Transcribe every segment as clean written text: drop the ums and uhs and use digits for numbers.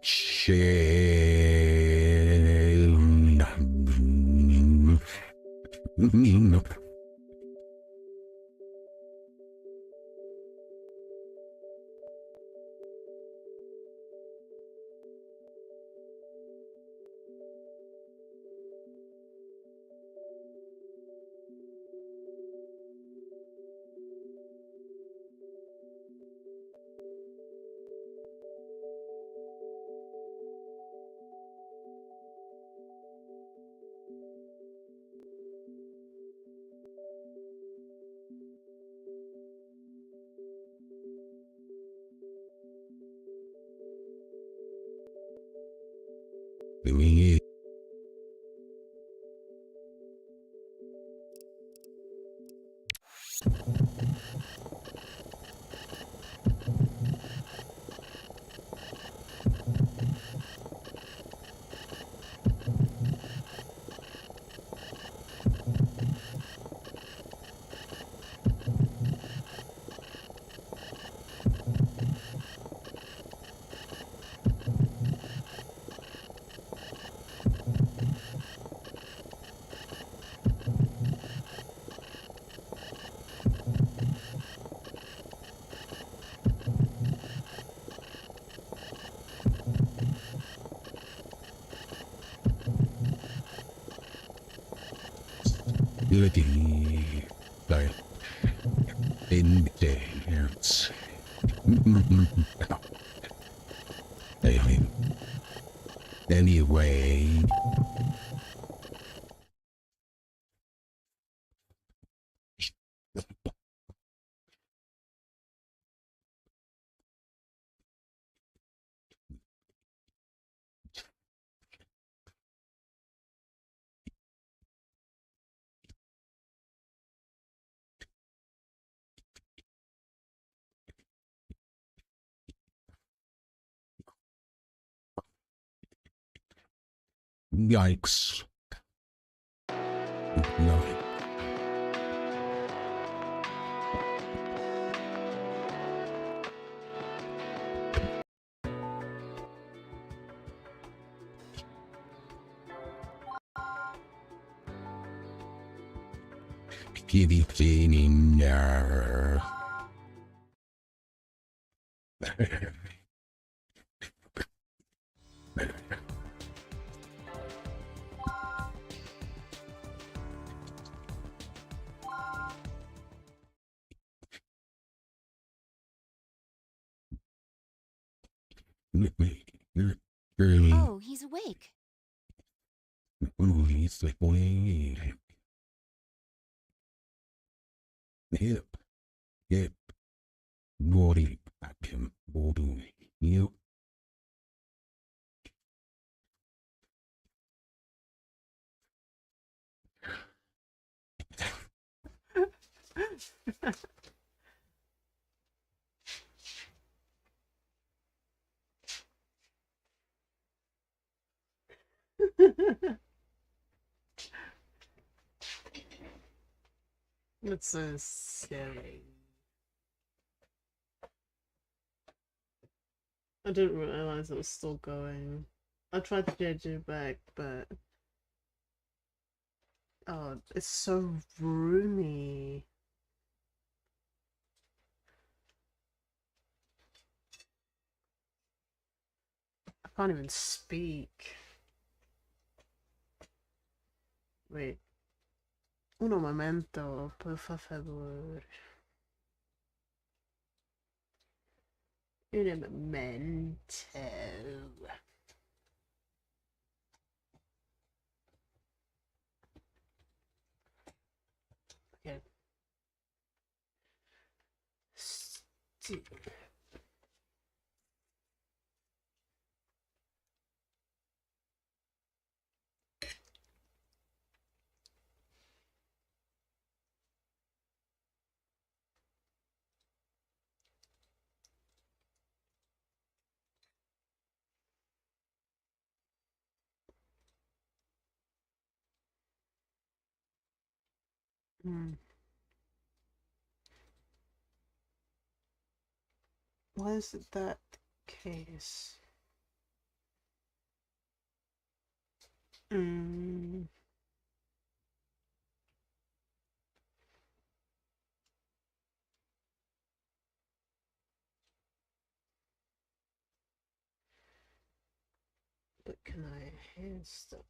Chat. Doing it. Goody. Sorry. In dance. Anyway. Yikes. No. Kitty cleaning there. Oh, he's awake. Ooh, he's like, boy. Hip, hip, body, him, body, you. It's so silly. I didn't realize it was still going. I tried to change it back, but oh, it's so roomy. I can't even speak. Wait. Uno momento, por favor. Un momento. Okay. Hmm. Why is it that case? Hmm. But can I hear stuff?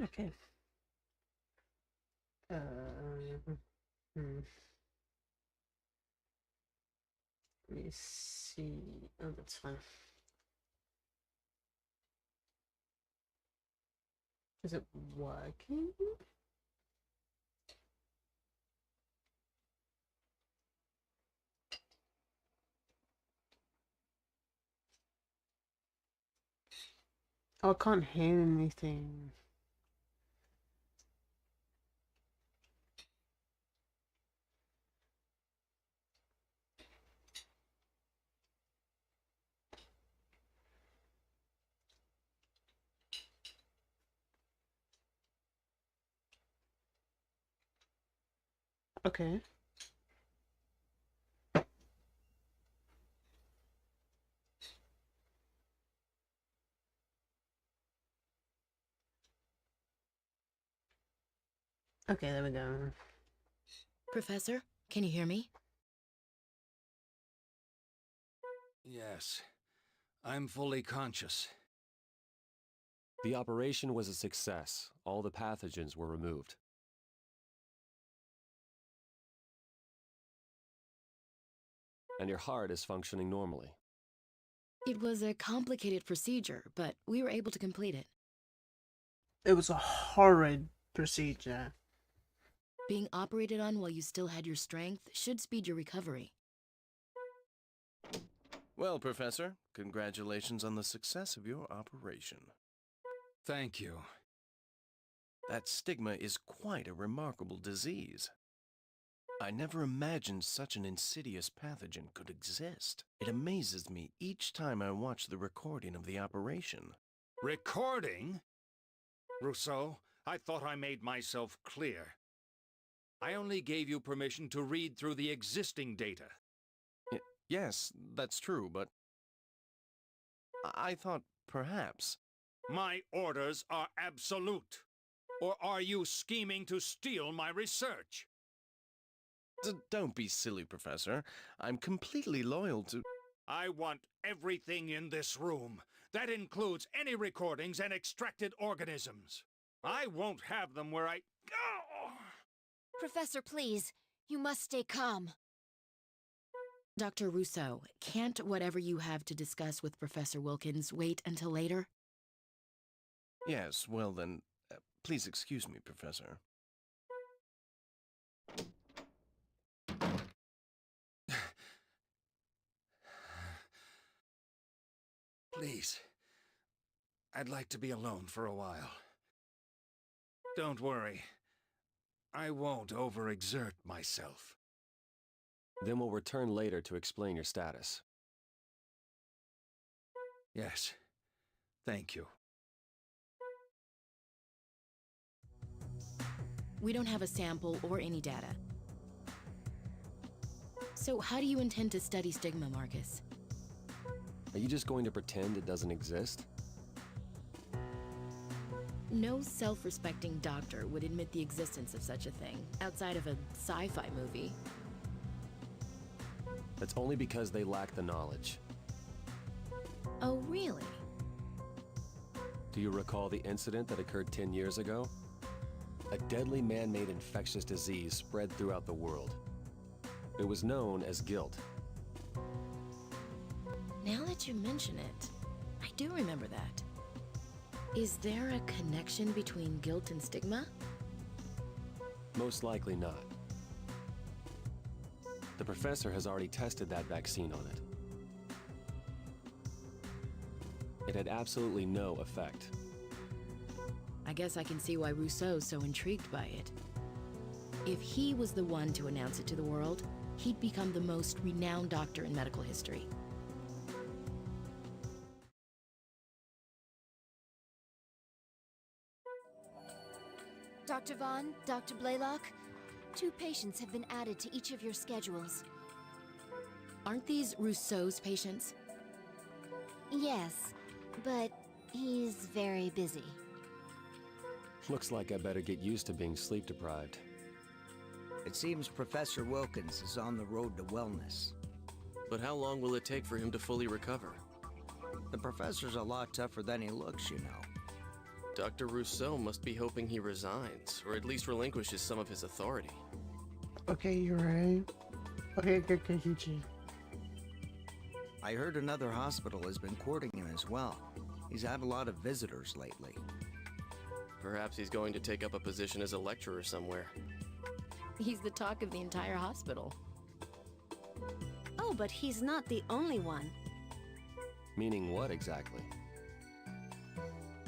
Okay. Hmm. Let me see. Oh, that's fine. Is it working? Oh, I can't hear anything. Okay. Okay, there we go. Professor, can you hear me? Yes, I'm fully conscious. The operation was a success. All the pathogens were removed. And your heart is functioning normally. It was a complicated procedure, but we were able to complete it. It was a horrid procedure. Being operated on while you still had your strength should speed your recovery. Well, Professor, congratulations on the success of your operation. Thank you. That stigma is quite a remarkable disease. I never imagined such an insidious pathogen could exist. It amazes me each time I watch the recording of the operation. Recording? Rousseau, I thought I made myself clear. I only gave you permission to read through the existing data. Yes, that's true, but I thought perhaps... My orders are absolute. Or are you scheming to steal my research? Don't be silly, Professor. I'm completely loyal to... I want everything in this room. That includes any recordings and extracted organisms. I won't have them where I... Oh! Professor, please. You must stay calm. Dr. Rousseau, can't whatever you have to discuss with Professor Wilkins wait until later? Yes, well then, please excuse me, Professor. Please. I'd like to be alone for a while. Don't worry. I won't overexert myself. Then we'll return later to explain your status. Yes. Thank you. We don't have a sample or any data. So how do you intend to study stigma, Marcus? Are you just going to pretend it doesn't exist? No self-respecting doctor would admit the existence of such a thing, outside of a sci-fi movie. That's only because they lack the knowledge. Oh, really? Do you recall the incident that occurred 10 years ago? A deadly man-made infectious disease spread throughout the world. It was known as guilt. Now that you mention it, I do remember that. Is there a connection between guilt and stigma? Most likely not. The professor has already tested that vaccine on it. It had absolutely no effect. I guess I can see why Rousseau's so intrigued by it. If he was the one to announce it to the world, he'd become the most renowned doctor in medical history. Dr. Vaughn, Dr. Blaylock, 2 patients have been added to each of your schedules. Aren't these Rousseau's patients? Yes, but he's very busy. Looks like I better get used to being sleep deprived. It seems Professor Wilkins is on the road to wellness. But how long will it take for him to fully recover? The professor's a lot tougher than he looks, you know. Dr. Rousseau must be hoping he resigns, or at least relinquishes some of his authority. Okay, you're right. Okay, Kichi. I heard another hospital has been courting him as well. He's had a lot of visitors lately. Perhaps he's going to take up a position as a lecturer somewhere. He's the talk of the entire hospital. Oh, but he's not the only one. Meaning what exactly?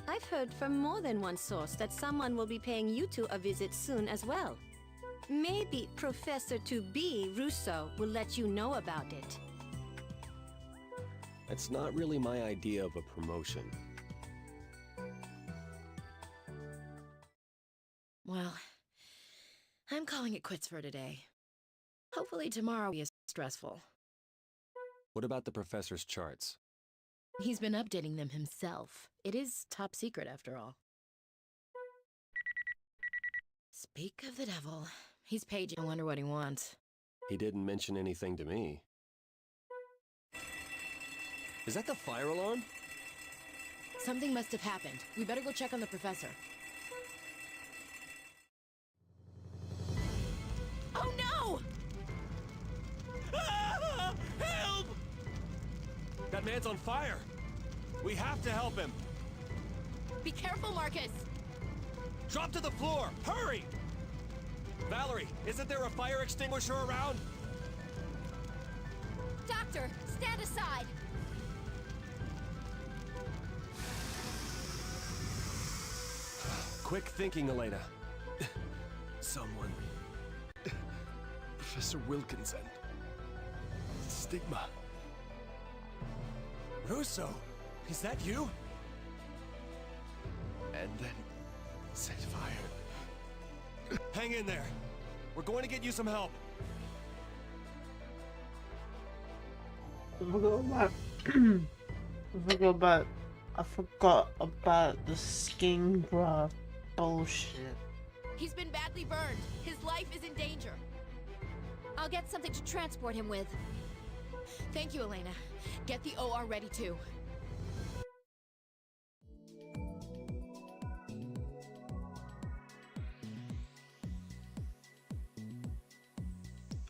I've heard from more than one source that someone will be paying you two a visit soon as well. Maybe Professor to-be Rousseau will let you know about it. That's not really my idea of a promotion. Well, I'm calling it quits for today. Hopefully tomorrow will be as stressful. What about the professor's charts? He's been updating them himself. It is top secret after all. Speak of the devil. He's paging. I wonder what he wants. He didn't mention anything to me. Is that the fire alarm? Something must have happened. We better go check on the professor. Oh no! Ah! Help! That man's on fire! We have to help him! Be careful, Marcus! Drop to the floor! Hurry! Valerie, isn't there a fire extinguisher around? Doctor, stand aside! Quick thinking, Elena. Someone. Professor Wilkinson. Stigma. Russo, is that you? And then set fire. Hang in there. We're going to get you some help. I forgot about the skin graft bullshit. He's been badly burned. His life is in danger. I'll get something to transport him with. Thank you, Elena. Get the OR ready too.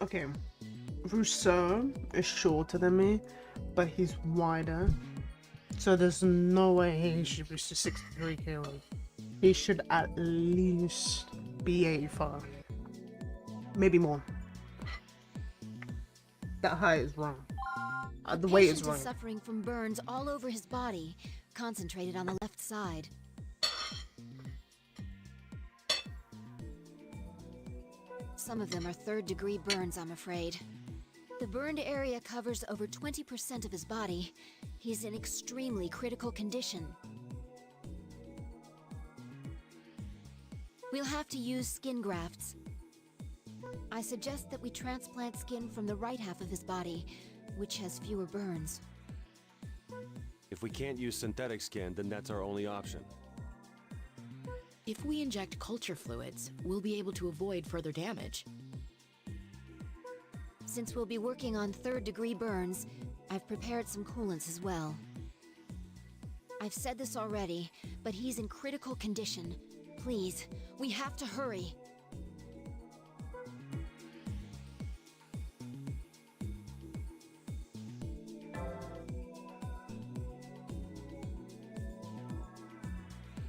Okay, Rousseau is shorter than me, but he's wider. So there's no way he should be 63 kilos. He should at least be 85. Maybe more. That height is wrong. The weight is Patient wrong. is suffering from burns all over his body, concentrated on the left side. Some of them are third-degree burns, I'm afraid. The burned area covers over 20% of his body. He's in extremely critical condition. We'll have to use skin grafts. I suggest that we transplant skin from the right half of his body, which has fewer burns. If we can't use synthetic skin, then that's our only option. If we inject culture fluids, we'll be able to avoid further damage. Since we'll be working on third-degree burns, I've prepared some coolants as well. I've said this already, but he's in critical condition. Please, we have to hurry.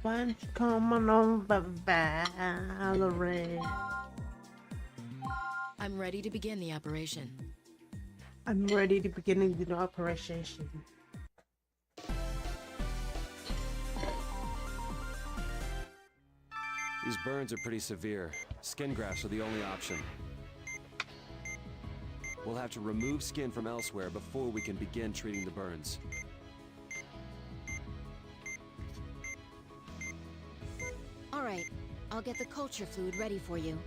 Why don't you come on over, Valerie? I'm ready to begin the operation. I'm ready to begin the operation. These burns are pretty severe. Skin grafts are the only option. We'll have to remove skin from elsewhere before we can begin treating the burns. All right, I'll get the culture fluid ready for you.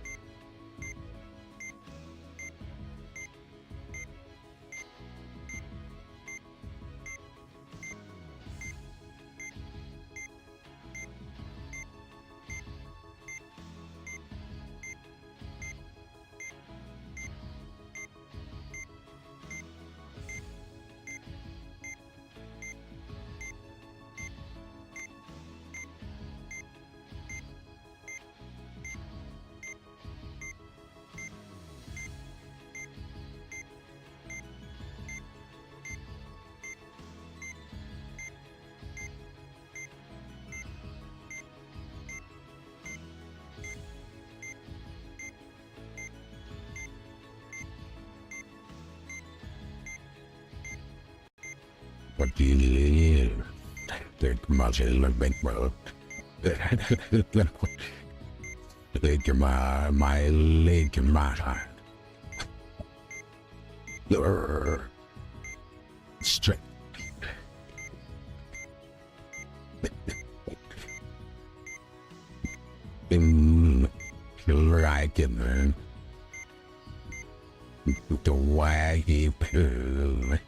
What do you STIGMA LIGMA. STIGMA, my ligma. Straight. Like it, man. The way he poo.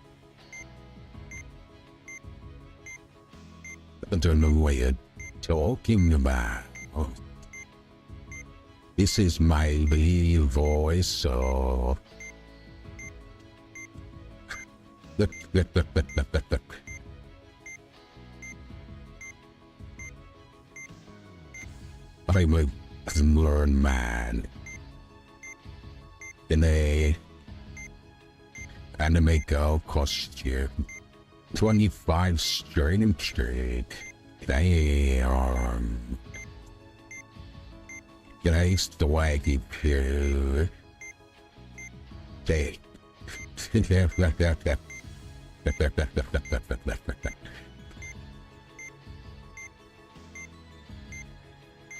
I don't know what you're talking about. This is my real voice, so... I'm a learned man in a anime girl costume. 25 straight straight. Damn. Nice swaggy poo. Hey.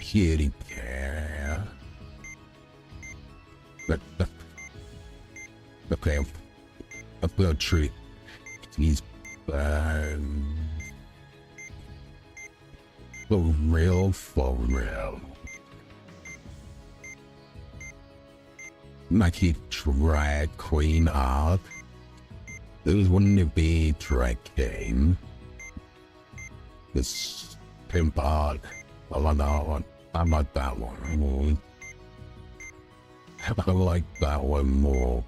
Kitty cat. Okay, a bird tree. He's for real. Nike drag queen art. This wouldn't be drag game. This pimp art. I like that one. I like that one. I like that one more.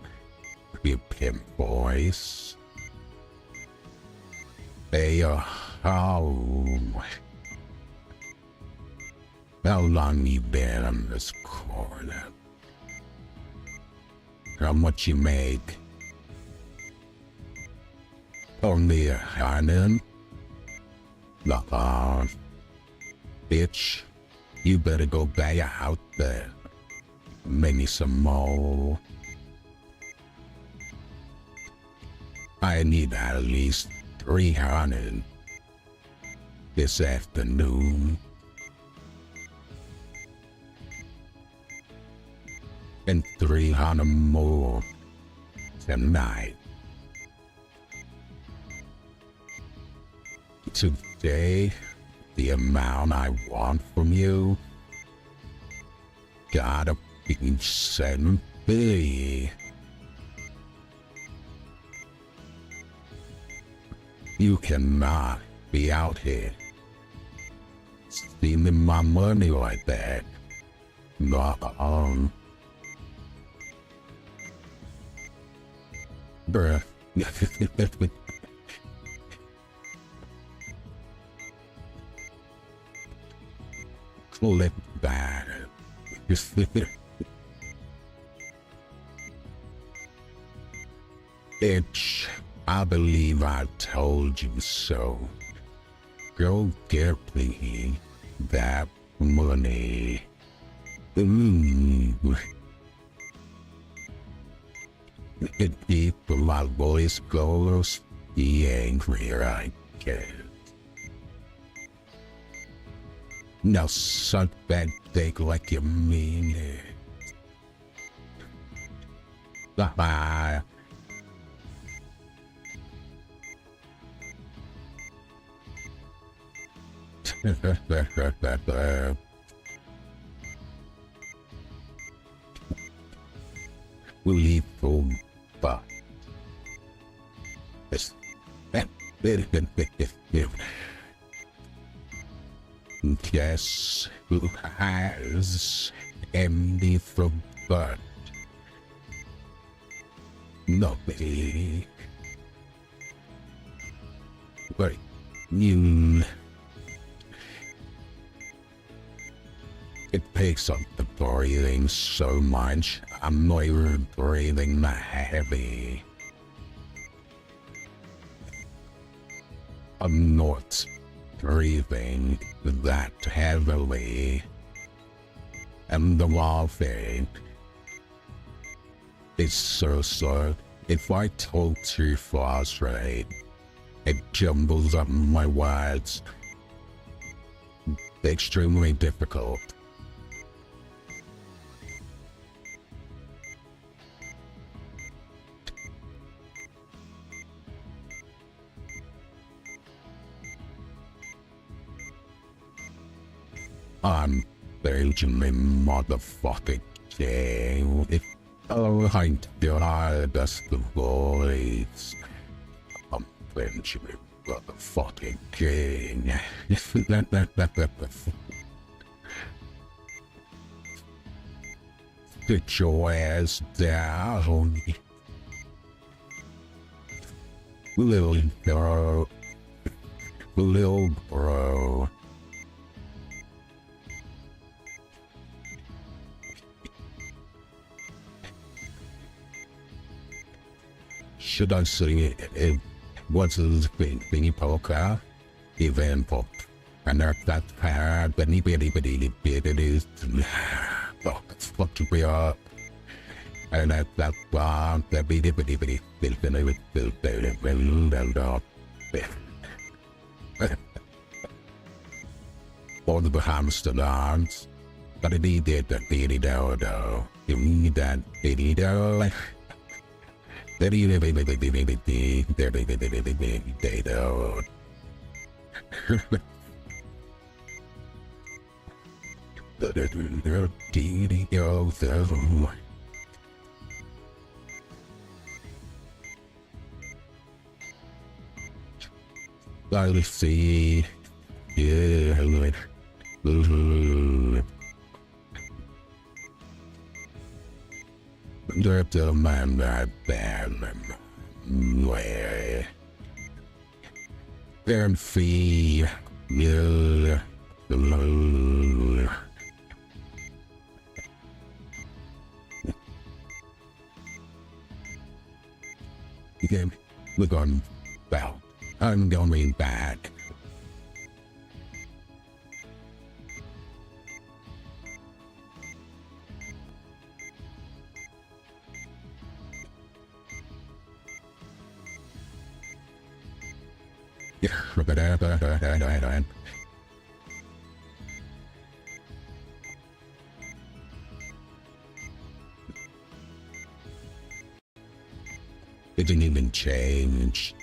Be a pimp voice. Hey, how long you been on this corner? How much you make? Only a hand. Bitch, you better go back out there. Make me some more. I need at least 300 this afternoon. And 300 more tonight. Today, the amount I want from you gotta be 7 billion. You cannot be out here stealing my money like that. Not on. Bruh. Clip that. Bitch, I believe I told you so. Go get me. that money. It keep my voice goes, the angrier I get. Now suck that dick like you mean it. Bye. We leave home, but yes, yes, who has empty from birth? Nobody. Wait, you. It picks up the breathing so much, I'm not even breathing that heavy. I'm not breathing that heavily. And the whole thing is so, if I talk too fast, right, it jumbles up my words. Extremely difficult. I'm Benjamin motherfucking King. If I die, that's the voice. I'm Benjamin motherfucking King. Sit your ass down. Little bro. Little bro. Should I sing it? What's the thingy poker? Event pop. And that bad, but it is. Oh, it's fucking me up. And that one, that be all the hamster dance. But it did that baby dough. You need that baby dough. I see. Yeah. The man that where and fee. Yeah. Okay, we're going well. I'm going back. It didn't even change.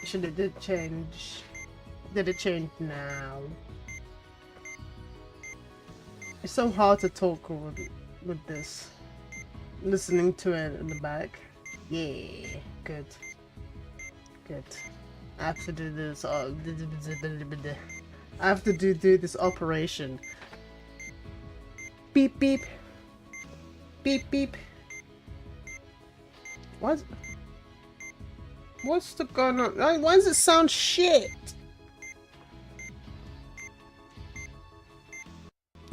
Should it did change? Did it change now? It's so hard to talk with this. Listening to it in the back. Yeah, good. Good. I have to do this. I have to do this operation. Beep beep. Beep beep. What's the going on? Why does it sound shit?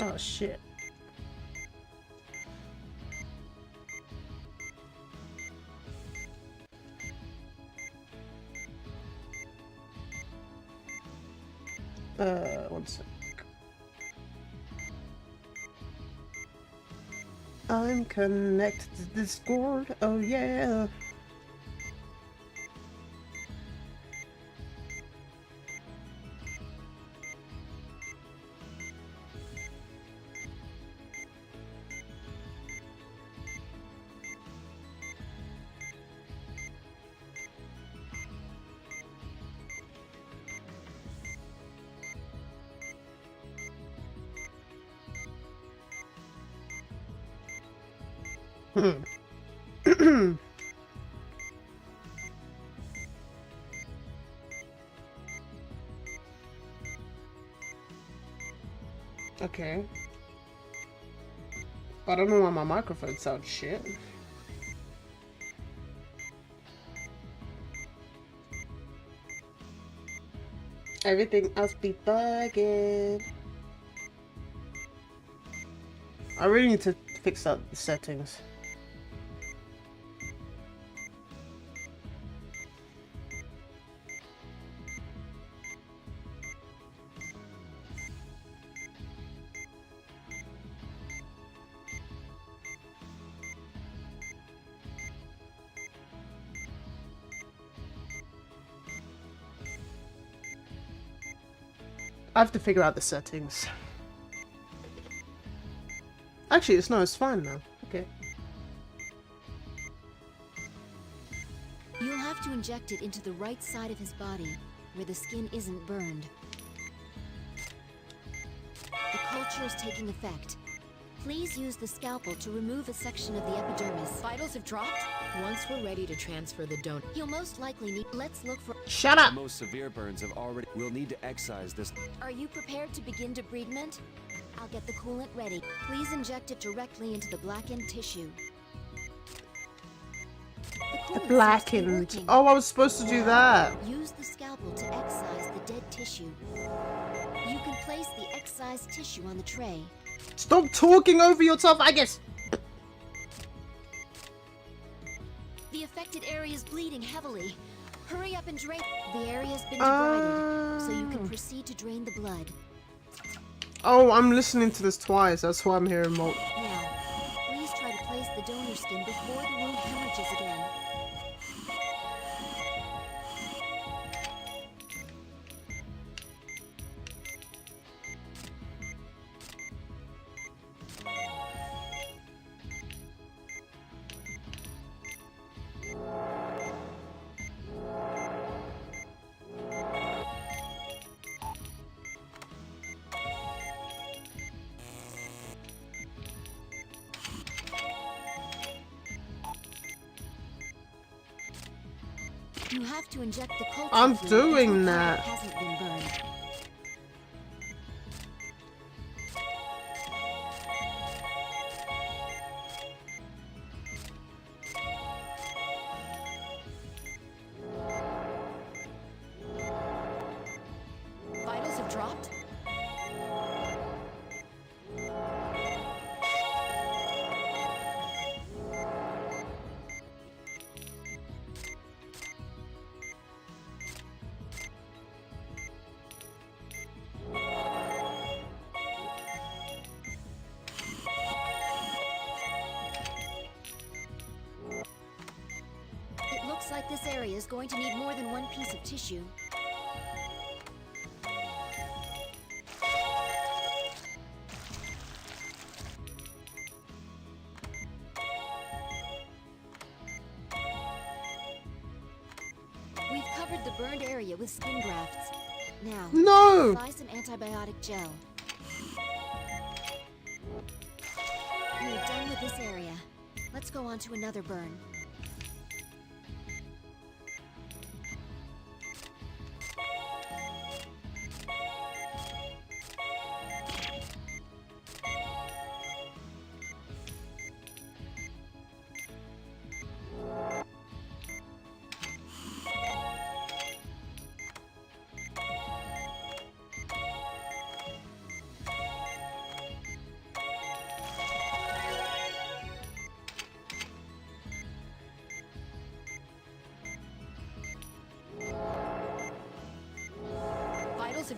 Oh shit. One sec. I'm connected to Discord. Oh yeah. Okay. I don't know why my microphone sounds shit. Everything else be bugging. I really need to fix up the settings. I have to figure out the settings. Actually, it's fine now. Okay. You'll have to inject it into the right side of his body, where the skin isn't burned. The culture is taking effect. Please use the scalpel to remove a section of the epidermis. Vitals have dropped? Once we're ready to transfer the donor... You'll most likely need... Let's look for... Shut up! The most severe burns have already... We'll need to excise this... Are you prepared to begin debridement? I'll get the coolant ready. Please inject it directly into the blackened tissue. The coolant seems to be Blackened. working. Oh, I was supposed to do that. Use the scalpel to excise the dead tissue. You can place the excised tissue on the tray. Stop talking over yourself, I guess. The affected area is bleeding heavily. Hurry up and drain. The area's been debrided, so you can proceed to drain the blood. Oh, I'm listening to this twice. That's why I'm hearing more. Now, please try to place the donor skin before the wound hemorrhages again. You have to inject the culture I'm fluid doing until the that. part hasn't been burned. Vitals have dropped? It looks like this area is going to need more than one piece of tissue. We've covered the burned area with skin grafts. Now, No! apply some antibiotic gel. We're done with this area. Let's go on to another burn.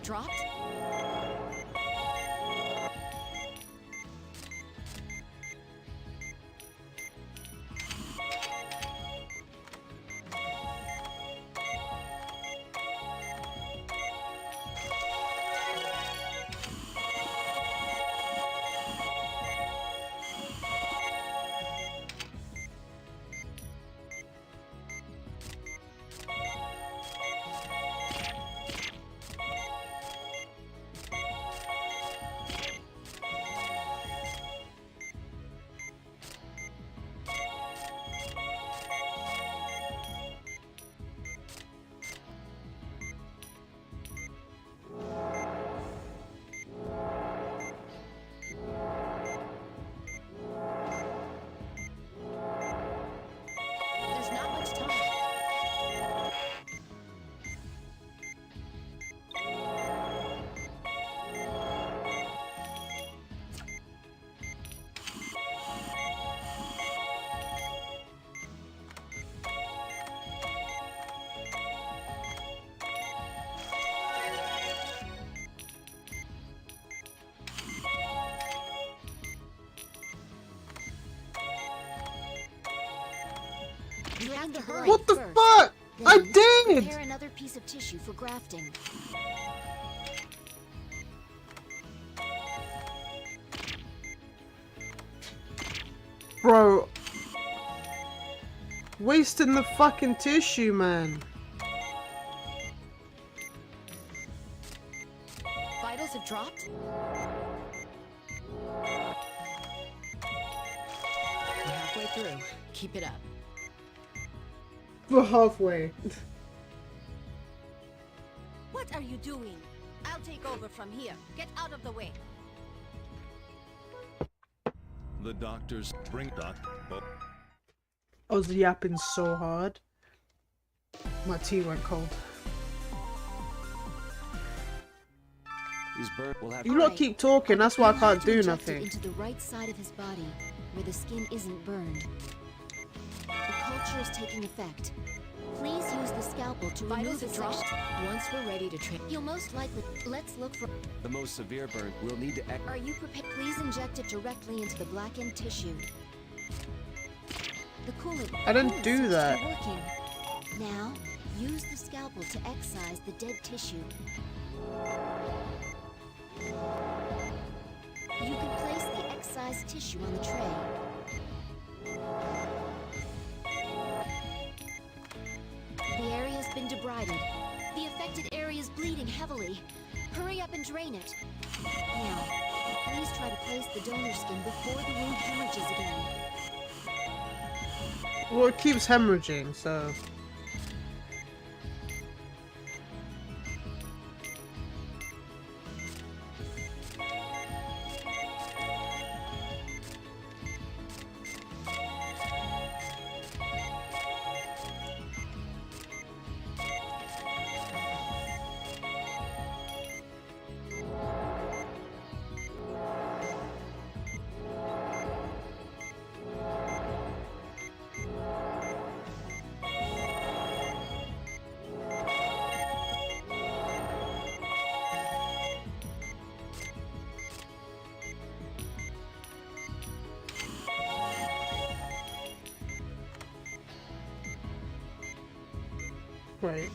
have dropped? There's not much time. You have to hurry. What the first. fuck? I Then did! prepare another piece of tissue for grafting. Bro. Wasting the fucking tissue, man. Vitals have dropped? We're halfway through. Keep it up. We're halfway. What are you doing? I'll take over from here. Get out of the way. The doctors bring doc. Oh, I was yapping so hard. My tea went cold. He's burnt. We'll have You lot keep talking, that's why I can't do Inject it nothing. into the right side of his body, where the skin isn't burned. The culture is taking effect. Please use the scalpel to remove Vitals the have dropped. dropped. Once we're ready to train. You'll most likely. Let's look for. the most severe burn. We'll need to. Are you prepared? Please inject it directly into the blackened tissue. The coolant. I didn't coolant do seems to that. be working. Now, use the scalpel to excise the dead tissue. You can place the excised tissue on the tray. The area's been debrided. The affected area is bleeding heavily. Hurry up and drain it. Now, please try to place the donor skin before the wound hemorrhages again. Well, it keeps hemorrhaging, so... Right.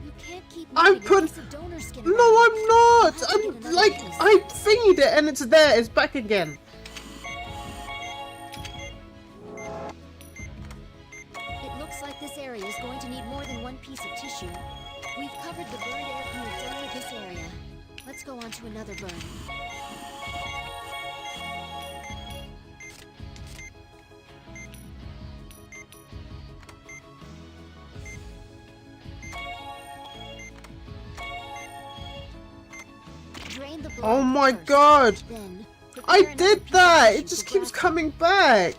You can't keep I'm moving a put- piece of donor skin No, around. I'm not! You'll have to get I'm another like, piece. I thingied it and it's there, it's back again. It looks like this area is going to need more than one piece of tissue. We've covered the burned area and we're done with this area. Let's go on to another burn. Drain the blood Oh my first. god! Then, I prepare another did piece of that! tissue It just for keeps grafting. coming back!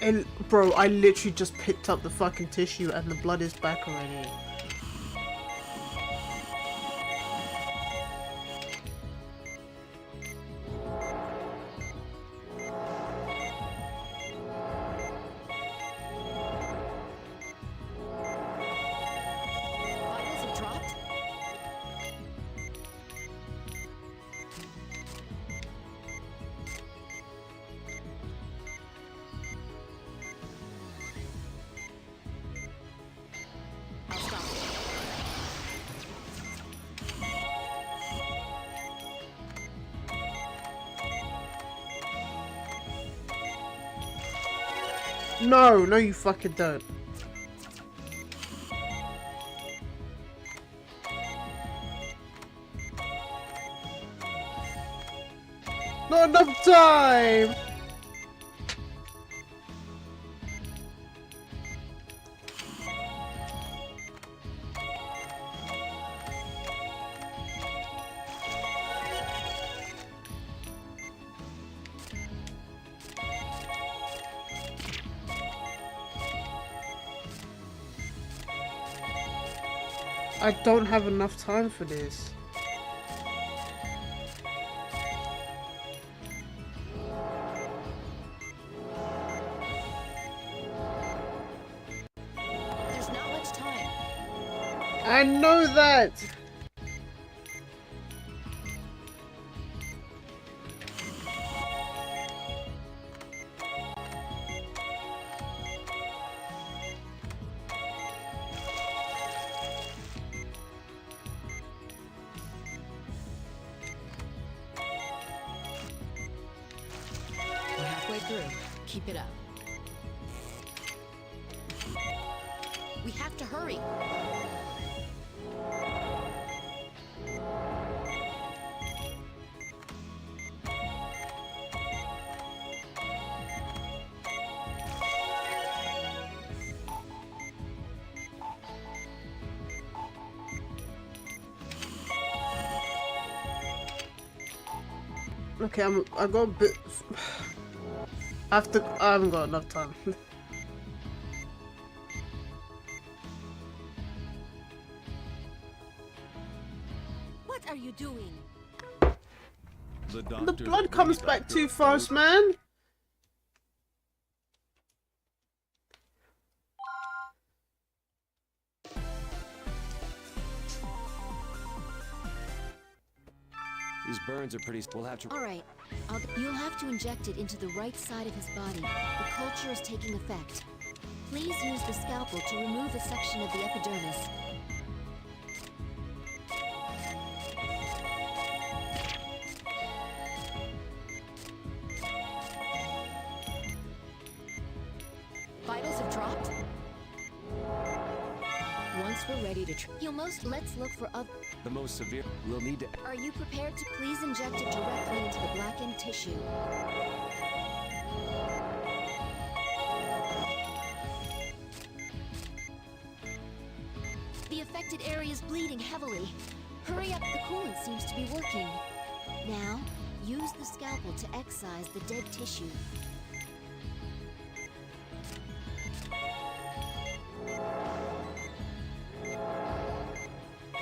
And bro, I literally just picked up the fucking tissue and the blood is back already. No, no, you fucking don't. Not enough time! I don't have enough time for this. There's not much time. I know that! We're halfway through. Keep it up. We have to hurry. Okay, I got a bit. I haven't got enough time. What are you doing? The blood comes back too fast, man. These burns are pretty... We'll have to... All right. You'll have to inject it into the right side of his body. The culture is taking effect. Please use the scalpel to remove a section of the epidermis. Vitals have dropped. Once we're ready to Let's look for other... The most severe... We'll need to... Are you prepared to please inject it directly into the blackened tissue? The affected area is bleeding heavily. Hurry up, the coolant seems to be working. Now, use the scalpel to excise the dead tissue.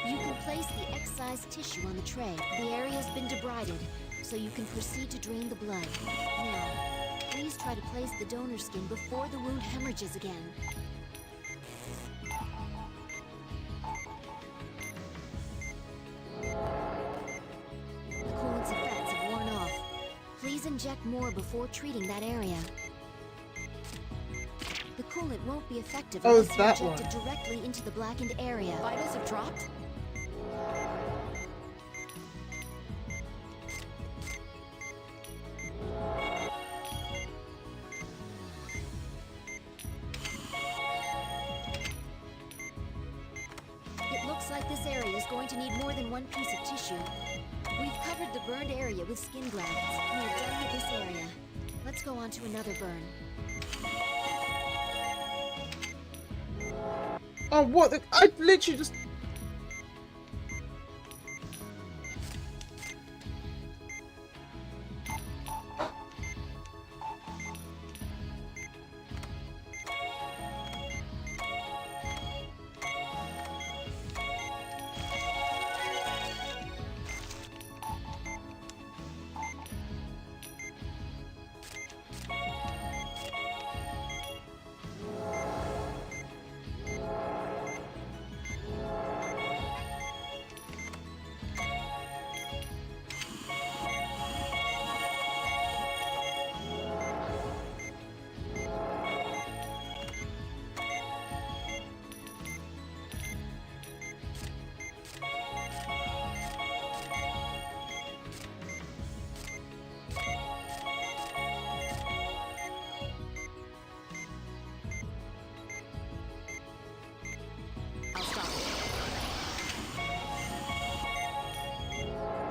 You can place the excised tissue on the tray. The area has been debrided, so you can proceed to drain the blood. Now, please try to place the donor skin before the wound hemorrhages again. The coolant's effects have worn off. Please inject more before treating that area. The coolant won't be effective Oh, unless you that inject one. it directly into the blackened area. Vitals have dropped. It looks like this area is going to need more than one piece of tissue. We've covered the burned area with skin grafts. We are done with this area. Let's go on to another burn. Oh, what? I literally just.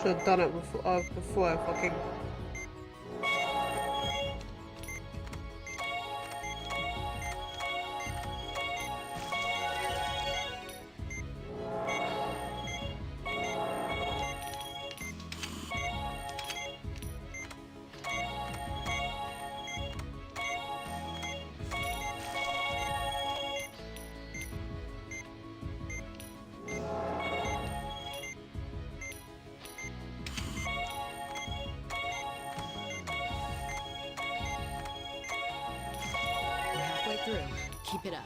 Should have done it before I fucking. We're halfway through. Keep it up.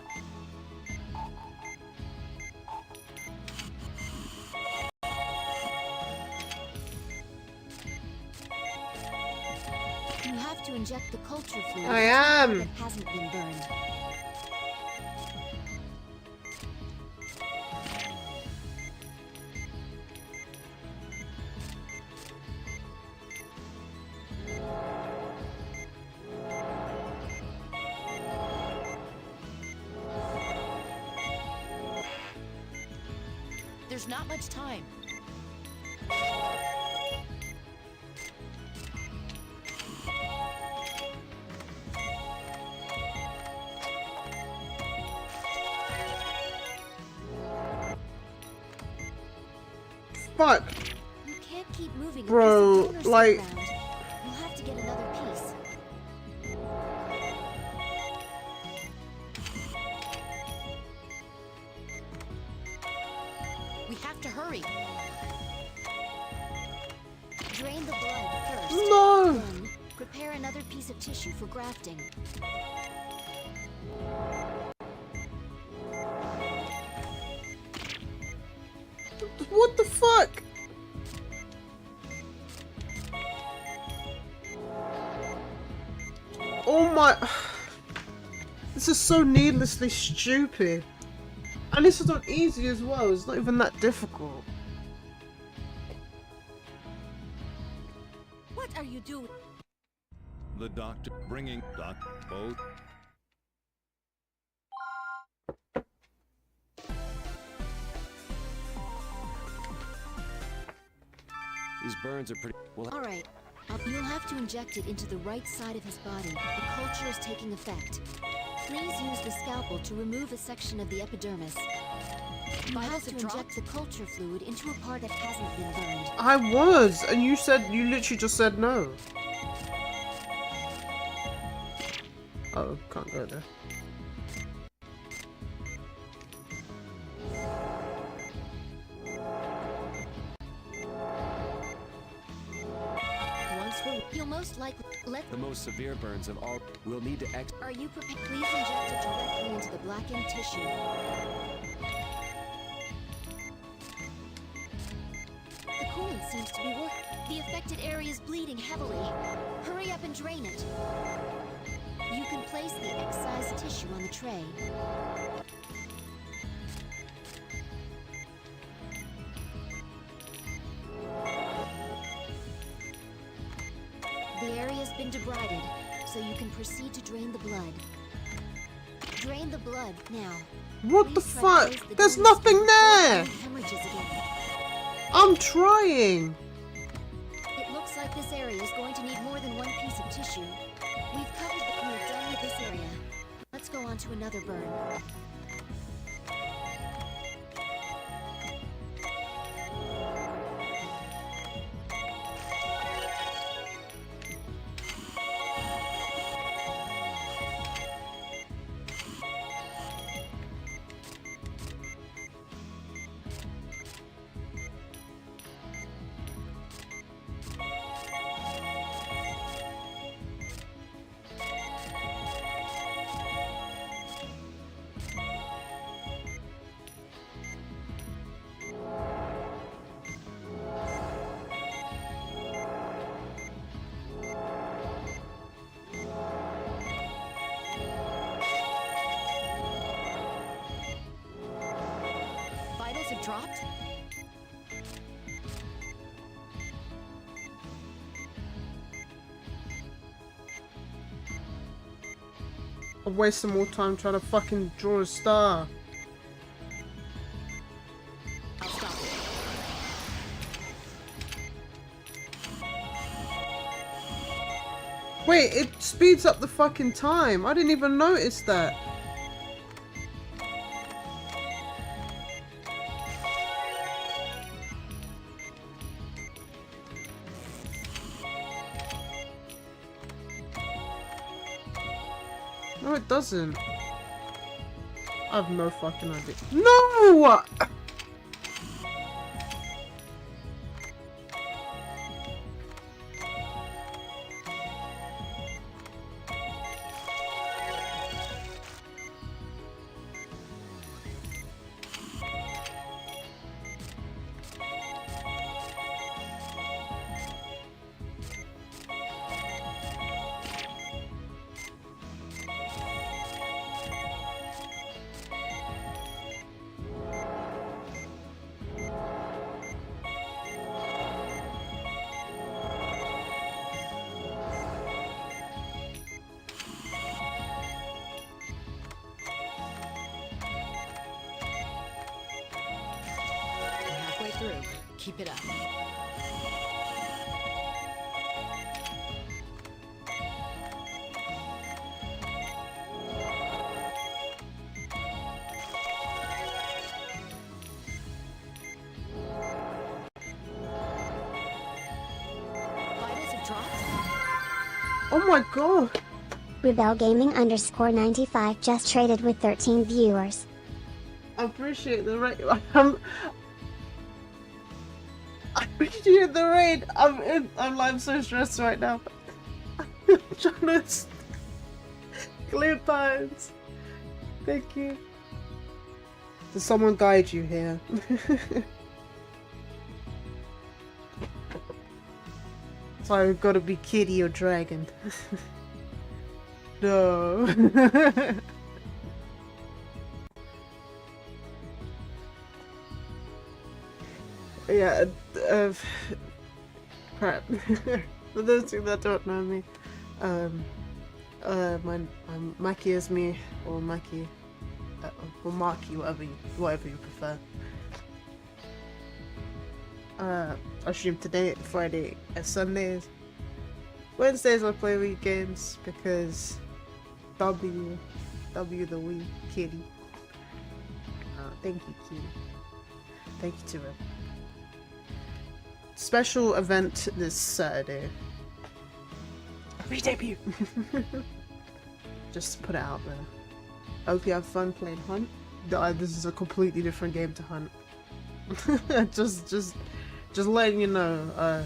You have to inject the culture fluid. I am. That hasn't been burned. There's not much time. Fuck, You can't keep moving. if Bro, the containers like- sit around. You'll have to get another piece. We have to hurry. Drain the blood first. No. Then prepare another piece of tissue for grafting. What the fuck? Oh my. This is so needlessly stupid. And this is not easy as well. It's not even that difficult. What are you doing? The doctor bringing both. These burns are pretty... Well, All right. You'll have to inject it into the right side of his body. The culture is taking effect. Please use the scalpel to remove a section of the epidermis. You Vitals have to have dropped? inject the culture fluid into a part that hasn't been burned. I was, and you literally just said no. Oh, can't go there. Once we're... You'll most likely let. the most severe burns of all will need to Are you prepared? Please inject it directly into the blackened tissue. The coolant seems to be working. The affected area is bleeding heavily. Hurry up and drain it. You can place the excised tissue on the tray. The area has been debrided, so you can proceed to drain the blood. Drain the blood now. What the Please try to place fuck? the There's donor nothing skin before there! any hemorrhages again. I'm trying! It looks like this area is going to need more than one piece of tissue. We've covered the... We're done with this area. Let's go on to another burn. Vitals have dropped? I'm wasting more time trying to fucking draw a star. I'll stop it. Wait, it speeds up the fucking time. I didn't even notice that. No, it doesn't. I have no fucking idea. No! We're halfway through. Keep it up. Vitals have dropped. Oh my god. Rebel Gaming _95 just traded with 13 viewers. I appreciate the raid. I appreciate the raid. I'm so stressed right now. I'm trying to clear times. Thank you. Does someone guide you here? So I've got to be kitty or dragon. No. Yeah, crap. For those of you that don't know me, Maki is me, or Maki, or Maki, whatever you prefer. I stream today, Friday, and Sundays. Wednesdays I play Wii games because W the Wii kitty. Thank you, kitty. Thank you to her. Special event this Saturday. Re-debut! Just to put it out there. I hope you have fun playing Hunt. This is a completely different game to Hunt. just letting you know.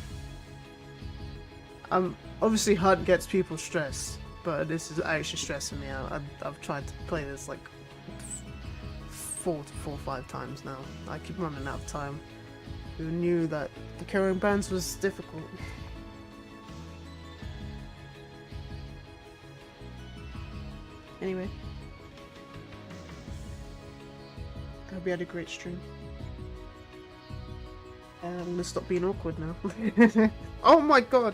Obviously Hunt gets people stressed, but this is actually stressing me out. I've tried to play this like 4 or 5 times now. I keep running out of time. Who knew that the carrying bands was difficult? Anyway, I hope you had a great stream. I'm gonna stop being awkward now. Oh my god!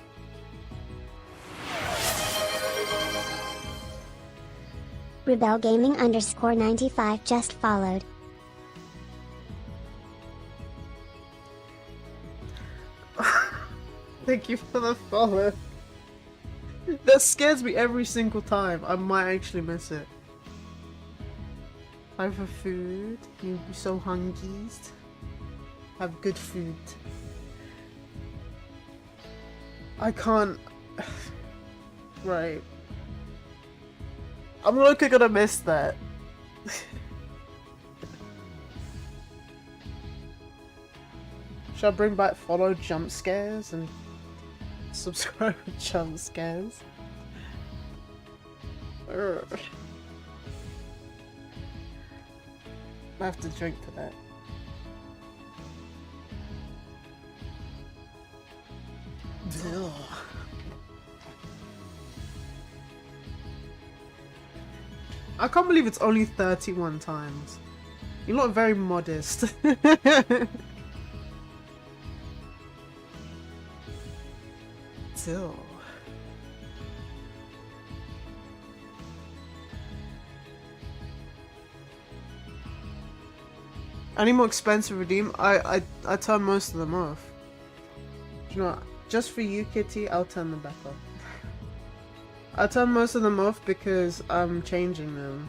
Rebel Gaming _95 just followed. Thank you for the follow. That scares me every single time. I might actually miss it. Time for food. You'll be so hungry. Have good food. I can't. Right. I'm looking gonna miss that. Should I bring back follow jump scares and subscribe to jump scares? Urgh. I have to drink for that. Ugh. I can't believe it's only 31 times. You're not very modest. Still. Any more expensive redeem? I turn most of them off. You know what? Just for you, Kitty, I'll turn them back off. I turned most of them off because I'm changing them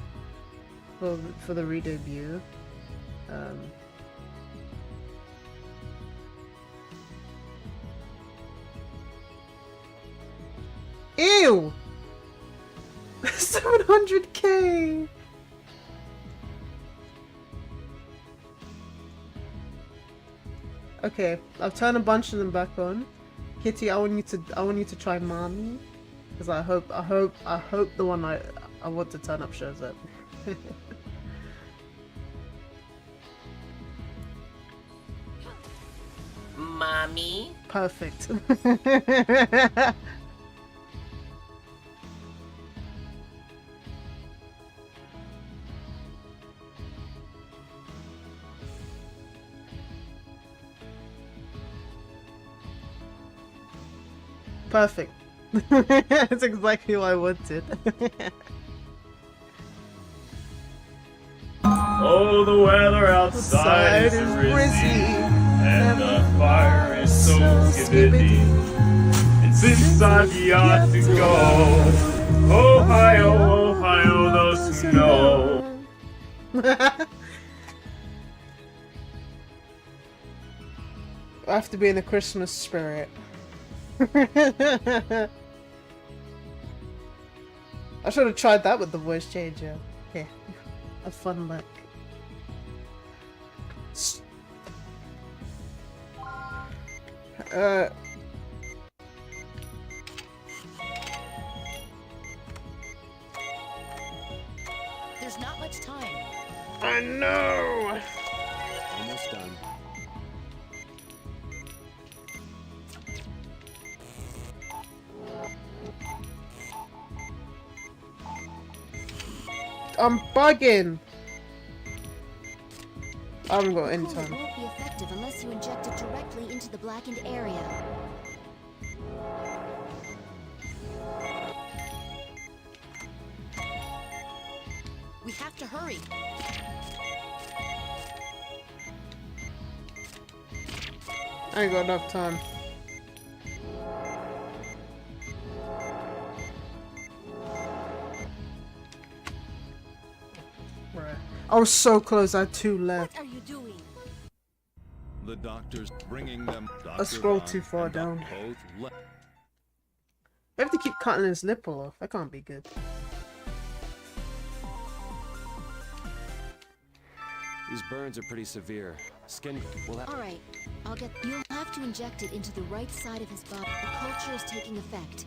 for the re-debut. Ew! 700k! Okay, I've turned a bunch of them back on. Kitty, I want you to try Mommy, because I hope the one I want to turn up shows up. Mommy? Perfect. Perfect. That's exactly what I wanted. Oh, the weather outside is risky, and the fire is so skibidi. And since I've got to go, Ohio, Ohio, those who know. I have to be in the Christmas spirit. I should have tried that with the voice changer. Okay, a fun luck. There's not much time. I know. Almost done. I'm bugging. I haven't got any Coolant time. won't be effective unless you inject it directly into the blackened area. We have to hurry. I ain't got enough time. Right. I was so close. I had 2 left. What are you doing? The doctor's bringing them. I scrolled too far down. I have to keep cutting his nipple off. That can't be good. These burns are pretty severe. Skin will have... Alright, you'll have to inject it into the right side of his body. The culture is taking effect.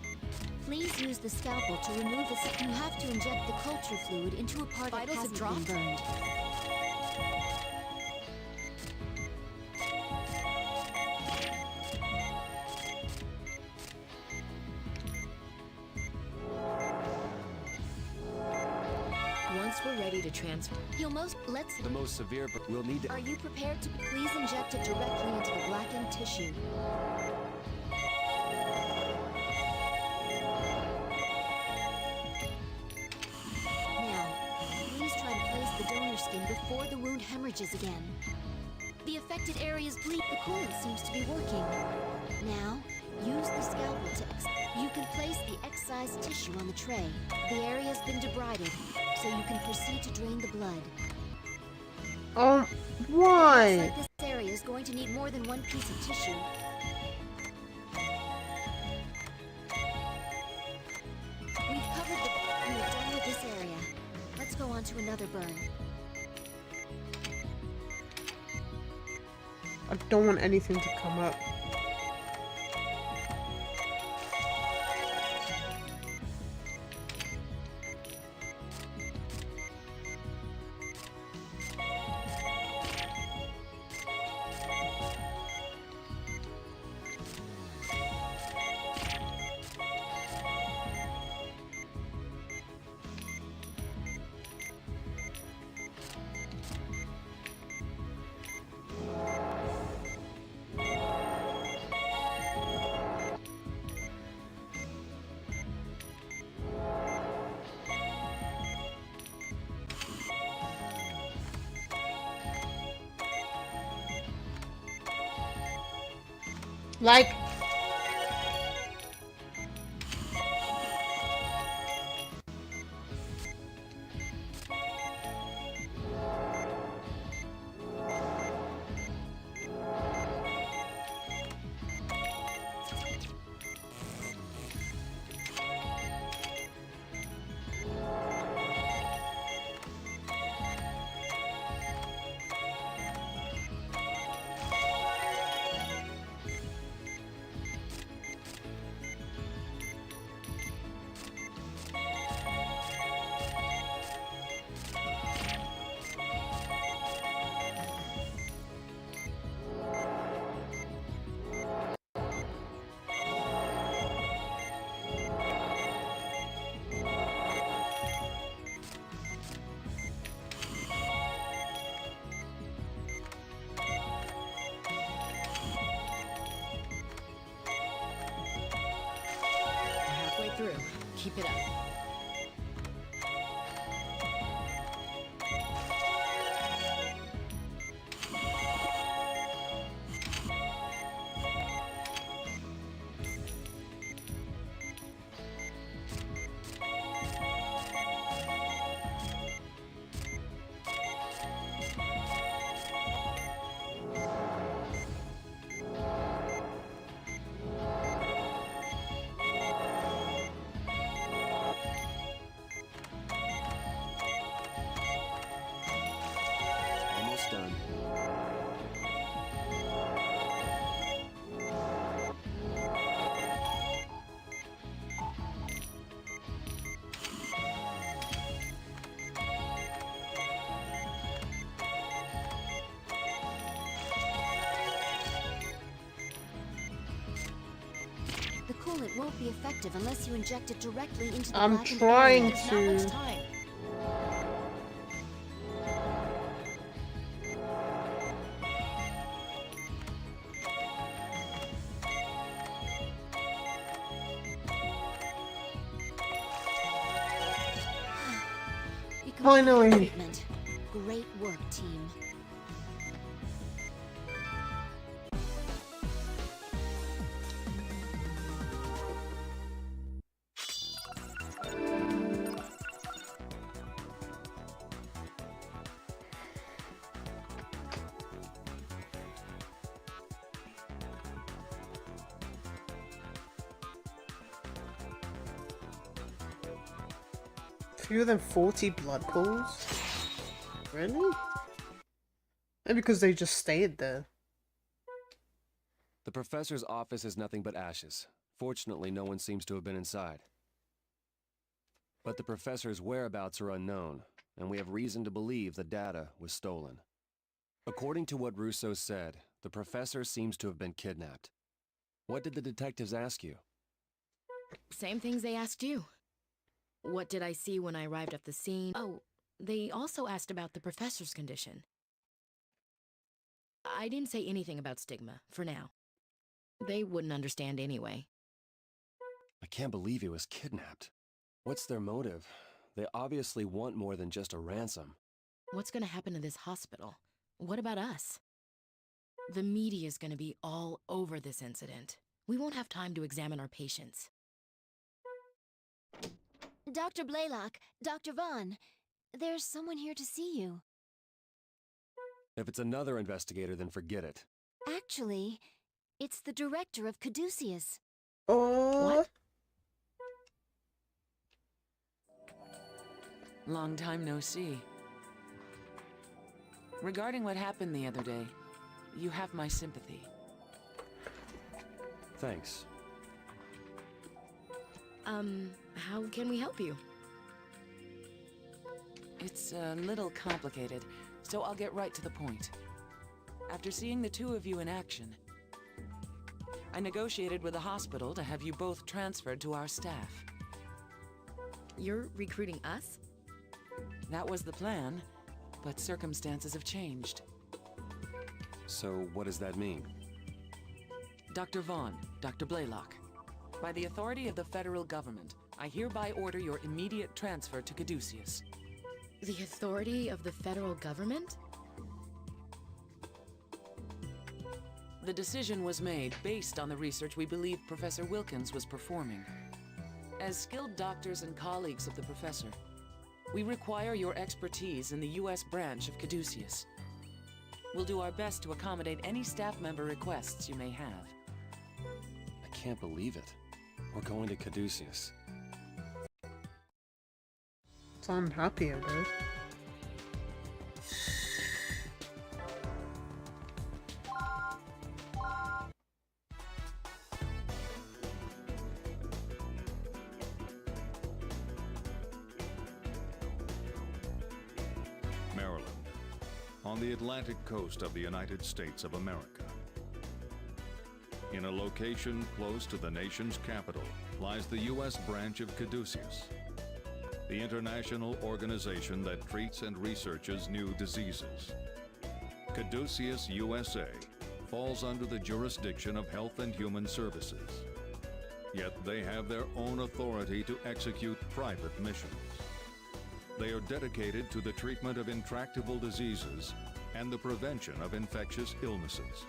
Please use the scalpel to remove the... You have to inject the culture fluid into a part that hasn't been burned. Once we're ready to transfer... The most severe, but we'll need to... Are you prepared to... Please inject it directly into the blackened tissue. Now, please try to place the donor skin before the wound hemorrhages again. The affected areas bleed. The coolant seems to be working. Now, use the scalpel to You can place the excised tissue on the tray. The area's been debrided, so you can proceed to drain the blood. Why? Looks like this area is going to need more than one piece of tissue. We've covered we're done with this area. Let's go on to another burn. I don't want anything to come up. Keep it up. Almost done. The coolant won't be effective unless you inject it directly into the I'm blackened trying area. There's not much to. time. You completed Finally. the treatment. Great work, team. Fewer than 40 blood pools? Really? Maybe because they just stayed there. The professor's office is nothing but ashes. Fortunately, no one seems to have been inside. But the professor's whereabouts are unknown, and we have reason to believe the data was stolen. According to what Russo said, the professor seems to have been kidnapped. What did the detectives ask you? Same things they asked you. What did I see when I arrived at the scene? Oh, they also asked about the professor's condition. I didn't say anything about stigma, for now. They wouldn't understand anyway. I can't believe he was kidnapped. What's their motive? They obviously want more than just a ransom. What's gonna happen to this hospital? What about us? The media's gonna be all over this incident. We won't have time to examine our patients. Dr. Blaylock, Dr. Vaughn, there's someone here to see you. If it's another investigator, then forget it. Actually, it's the director of Caduceus. Oh. What? Long time no see. Regarding what happened the other day, you have my sympathy. Thanks. How can we help you? It's a little complicated, so I'll get right to the point. After seeing the two of you in action, I negotiated with the hospital to have you both transferred to our staff. You're recruiting us? That was the plan, but circumstances have changed. So what does that mean? Dr. Vaughn, Dr. Blaylock, by the authority of the federal government, I hereby order your immediate transfer to Caduceus. The authority of the federal government? The decision was made based on the research we believe Professor Wilkins was performing. As skilled doctors and colleagues of the professor, we require your expertise in the U.S. branch of Caduceus. We'll do our best to accommodate any staff member requests you may have. I can't believe it. We're going to Caduceus. So I'm happy I did. Maryland, on the Atlantic coast of the United States of America. In a location close to the nation's capital lies the U.S. branch of Caduceus, the international organization that treats and researches new diseases. Caduceus USA falls under the jurisdiction of Health and Human Services. Yet they have their own authority to execute private missions. They are dedicated to the treatment of intractable diseases and the prevention of infectious illnesses.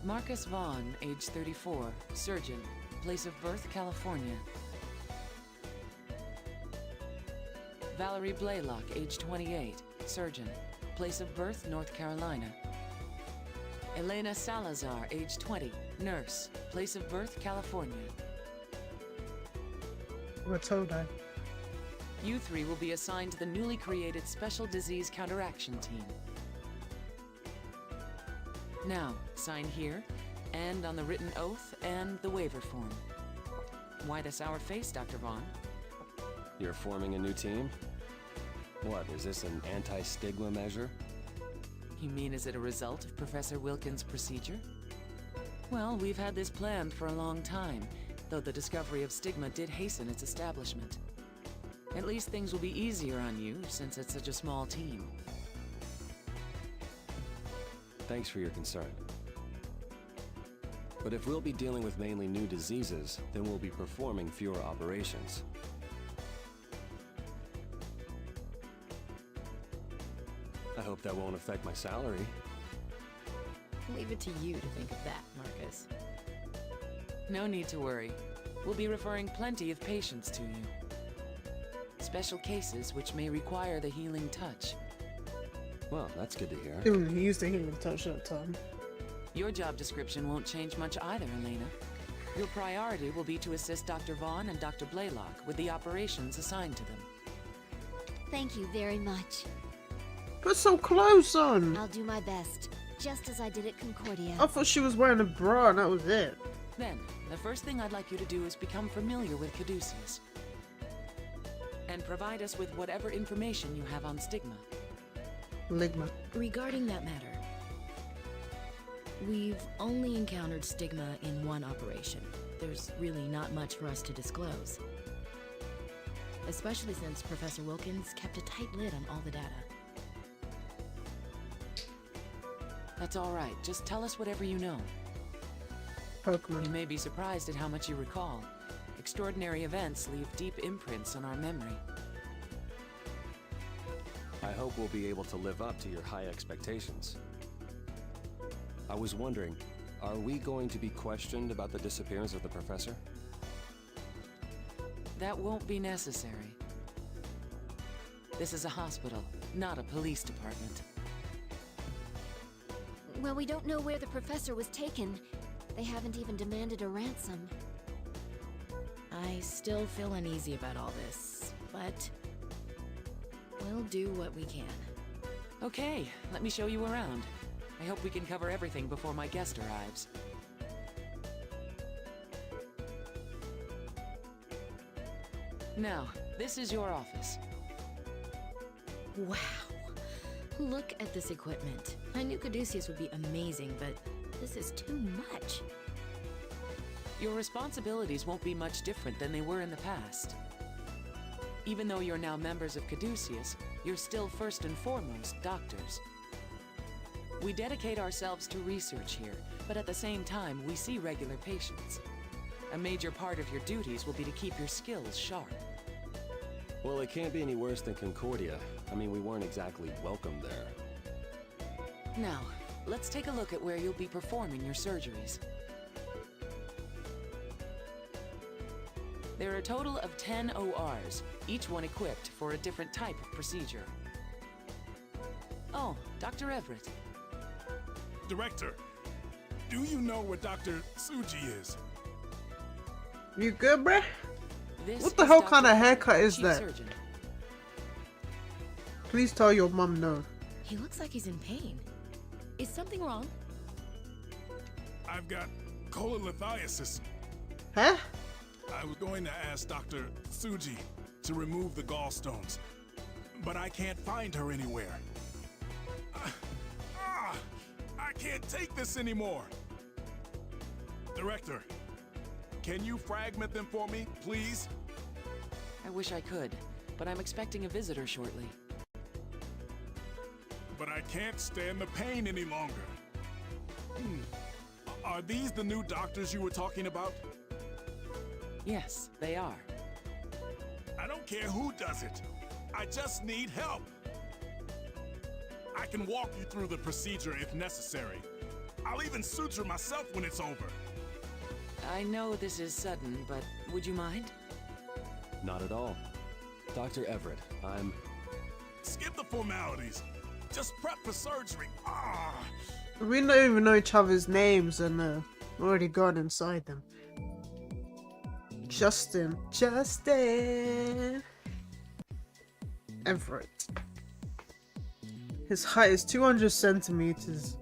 Marcus Vaughn, age 34, surgeon, place of birth, California. Valerie Blaylock, age 28, surgeon, place of birth, North Carolina. Elena Salazar, age 20, nurse, place of birth, California. Rotoda. You three will be assigned to the newly created Special Disease Counteraction Team. Now, sign here, and on the written oath and the waiver form. Why the sour face, Dr. Vaughn? You're forming a new team? What, is this an anti-stigma measure? You mean is it a result of Professor Wilkins' procedure? Well, we've had this planned for a long time, though the discovery of stigma did hasten its establishment. At least things will be easier on you, since it's such a small team. Thanks for your concern. But if we'll be dealing with mainly new diseases, then we'll be performing fewer operations. I hope that won't affect my salary. Leave it to you to think of that, Marcus. No need to worry. We'll be referring plenty of patients to you. Special cases which may require the healing touch. Well, that's good to hear. He used the healing touch that time. Your job description won't change much either, Elena. Your priority will be to assist Dr. Vaughn and Dr. Blaylock with the operations assigned to them. Thank you very much. Put some clothes on. I'll do my best, just as I did at Concordia. I thought she was wearing a bra and that was it. Then, the first thing I'd like you to do is become familiar with Caduceus. And provide us with whatever information you have on stigma. Ligma. Regarding that matter, we've only encountered stigma in one operation. There's really not much for us to disclose. Especially since Professor Wilkins kept a tight lid on all the data. That's all right. Just tell us whatever you know. Pokemon. You may be surprised at how much you recall. Extraordinary events leave deep imprints on our memory. I hope we'll be able to live up to your high expectations. I was wondering, are we going to be questioned about the disappearance of the professor? That won't be necessary. This is a hospital, not a police department. Well, we don't know where the professor was taken. They haven't even demanded a ransom. I still feel uneasy about all this, but we'll do what we can. Okay, let me show you around. I hope we can cover everything before my guest arrives. Now, this is your office. Wow. Look at this equipment. I knew Caduceus would be amazing, but this is too much. Your responsibilities won't be much different than they were in the past. Even though you're now members of Caduceus, you're still first and foremost doctors. We dedicate ourselves to research here, but at the same time, we see regular patients. A major part of your duties will be to keep your skills sharp. Well, it can't be any worse than Concordia. I mean, we weren't exactly welcome there. Now, let's take a look at where you'll be performing your surgeries. There are a total of 10 ORs, each one equipped for a different type of procedure. Oh, Dr. Everett. Director, do you know where Dr. Tsuji is? You good, bruh? This What the is hell Dr. kind of haircut is Chief that? Surgeon. Please tell your mom no. He looks like he's in pain. Is something wrong? I've got cholelithiasis. Huh? I was going to ask Dr. Tsuji to remove the gallstones, but I can't find her anywhere. I can't take this anymore. Director, can you fragment them for me, please? I wish I could, but I'm expecting a visitor shortly. But I can't stand the pain any longer. Are these the new doctors you were talking about? Yes, they are. I don't care who does it. I just need help. I can walk you through the procedure if necessary. I'll even suture myself when it's over. I know this is sudden, but would you mind? Not at all. Dr. Everett, I'm... Skip the formalities. Just prep for surgery. We don't even know each other's names and already gone inside them. Justin Everett. His height is 200 centimeters.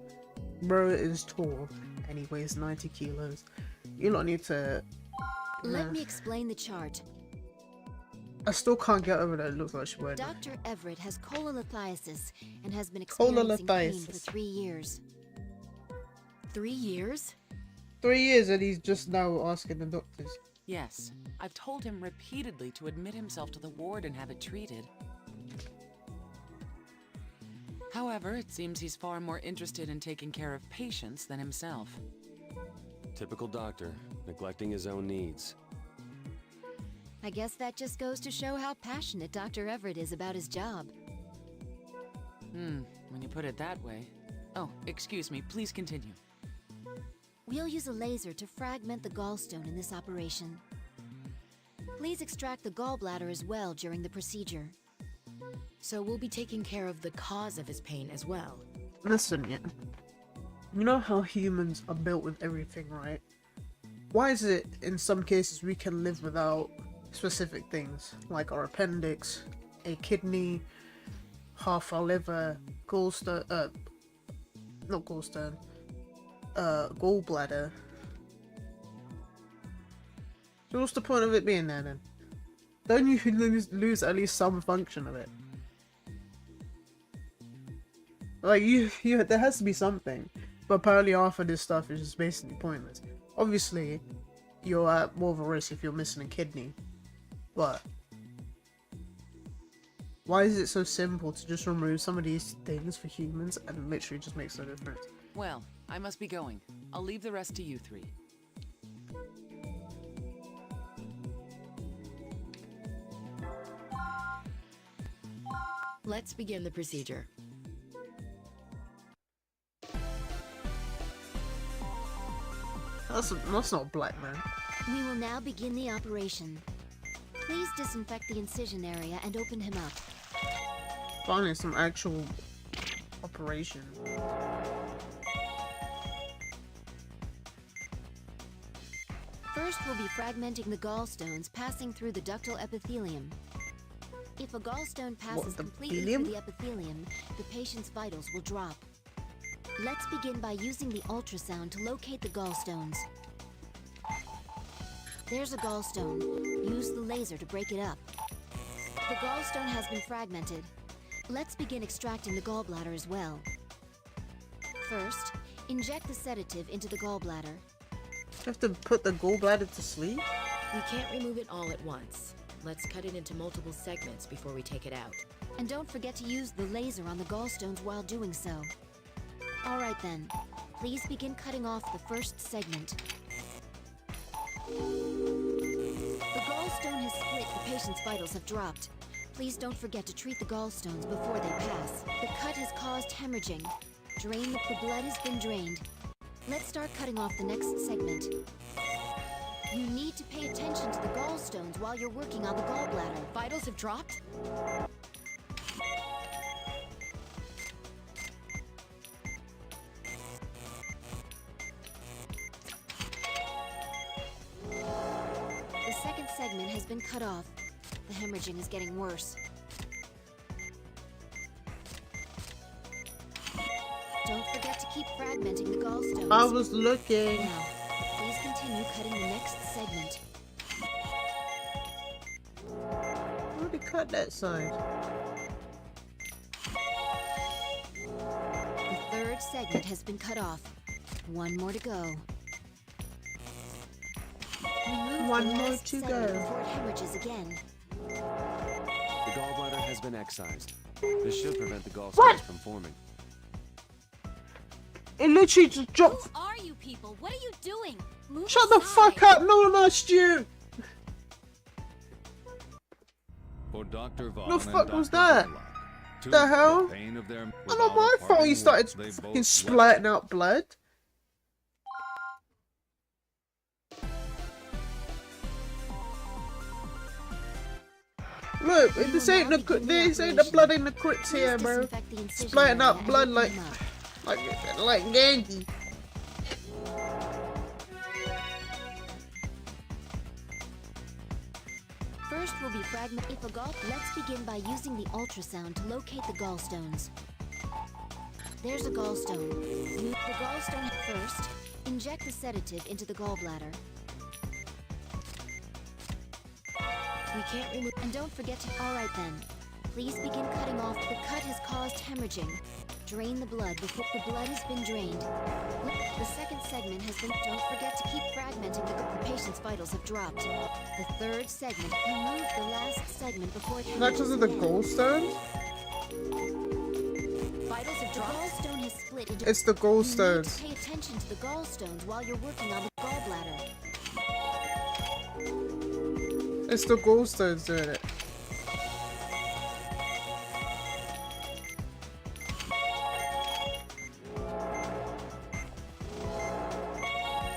Bro is tall and he weighs 90 kilos. You don't need to... Let me explain the chart. I still can't get over that. It looks like she wearing. Dr. Everett has cholelithiasis and has been experiencing pain for 3 years. 3 years? 3 years and he's just now asking the doctors. Yes. I've told him repeatedly to admit himself to the ward and have it treated. However, it seems he's far more interested in taking care of patients than himself. Typical doctor, neglecting his own needs. I guess that just goes to show how passionate Dr. Everett is about his job. When you put it that way. Oh, excuse me, please continue. We'll use a laser to fragment the gallstone in this operation. Please extract the gallbladder as well during the procedure. So we'll be taking care of the cause of his pain as well. Listen, yeah. You know how humans are built with everything, right? Why is it in some cases we can live without specific things, like our appendix, a kidney, half our liver, gallbladder. So what's the point of it being there then? Don't you lose at least some function of it? Like there has to be something, but apparently half of this stuff is just basically pointless. Obviously, you're at more of a risk if you're missing a kidney, but why is it so simple to just remove some of these things for humans and it literally just makes no difference? Well, I must be going. I'll leave the rest to you three. Let's begin the procedure. That's not black, man. We will now begin the operation. Please disinfect the incision area and open him up. Finally, some actual operation. First, we'll be fragmenting the gallstones, passing through the ductal epithelium. If a gallstone passes completely through the epithelium, the patient's vitals will drop. Let's begin by using the ultrasound to locate the gallstones. There's a gallstone. Use the laser to break it up. The gallstone has been fragmented. Let's begin extracting the gallbladder as well. First, inject the sedative into the gallbladder. You have to put the gallbladder to sleep? We can't remove it all at once. Let's cut it into multiple segments before we take it out. And don't forget to use the laser on the gallstones while doing so. Alright then, please begin cutting off the first segment. The gallstone has split, the patient's vitals have dropped. Please don't forget to treat the gallstones before they pass. The cut has caused hemorrhaging. The blood has been drained. Let's start cutting off the next segment. You need to pay attention to the gallstones while you're working on the gallbladder. Vitals have dropped? The second segment has been cut off. The hemorrhaging is getting worse. Don't forget to keep fragmenting the gallstones. I was looking. Now, please continue cutting the next segment. I already cut that side. The third segment has been cut off. One more to go. Remove One the more last to segment go. before it hemorrhages again. The gallbladder has been excised. This should prevent the gallstones from forming. It literally just dropped. Who are you people? What are you doing? Move Shut the fuck up! No one asked you. For Dr. Vaughn The fuck and was Dr. that? Burlock, to The hell? the pain of their- Oh, not my without fault. He parting started words, they fucking both splurting out blood. Look, this ain't the blood in the crypts here, bro. Splitting out blood like Gangy. First will be fragment. If a gall, let's begin by using the ultrasound to locate the gallstones. There's a gallstone. Move the gallstone first. Inject the sedative into the gallbladder. We can't remove. And don't forget to. All right then. Please begin cutting off. The cut has caused hemorrhaging. Drain the blood before the blood has been drained. The second segment has been. Don't forget to keep fragmenting. The patient's vitals have dropped. The third segment. Remove the last segment before it. Not because of the gallstone. Vitals have dropped. The gallstone has split into. It's the gallstones. Pay attention to the gallstones while you're working on the gallbladder. It's the gallstones doing it.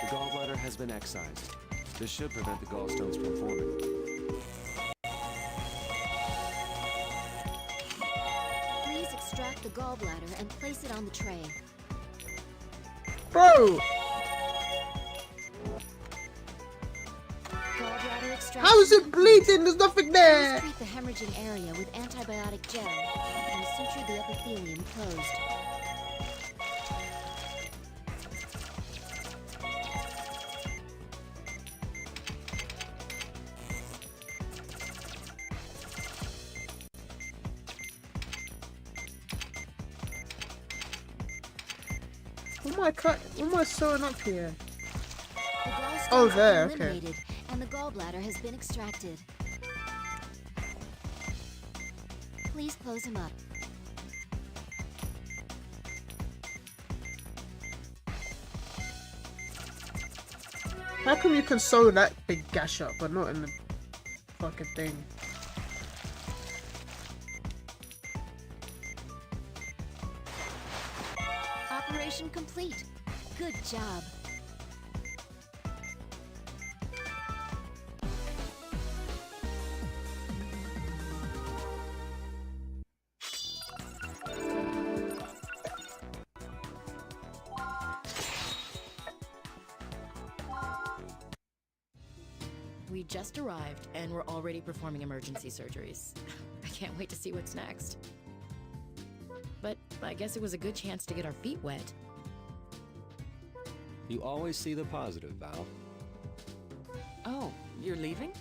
The gallbladder has been excised. This should prevent the gallstones from forming. Please extract the gallbladder and place it on the tray. Bro! How is it bleeding? There's nothing there! Please treat the hemorrhaging area with antibiotic gel and suture the epithelium closed. What am I sewing up here? The gallstones Oh, there, have been okay. eliminated, and the gallbladder has been extracted. Please close him up. How come you can sew that big gash up, but not in the fucking thing? Operation complete. Good job. We just arrived, and we're already performing emergency surgeries. I can't wait to see what's next. But I guess it was a good chance to get our feet wet. You always see the positive, Val. Oh, you're leaving?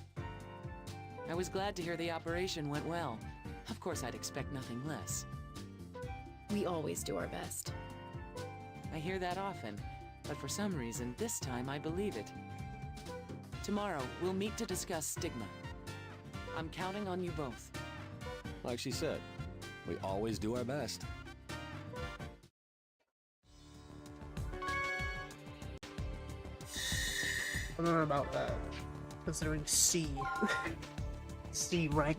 I was glad to hear the operation went well. Of course, I'd expect nothing less. We always do our best. I hear that often, but for some reason, this time I believe it. Tomorrow, we'll meet to discuss stigma. I'm counting on you both. Like she said, we always do our best. I don't know about that. Considering C. C rank.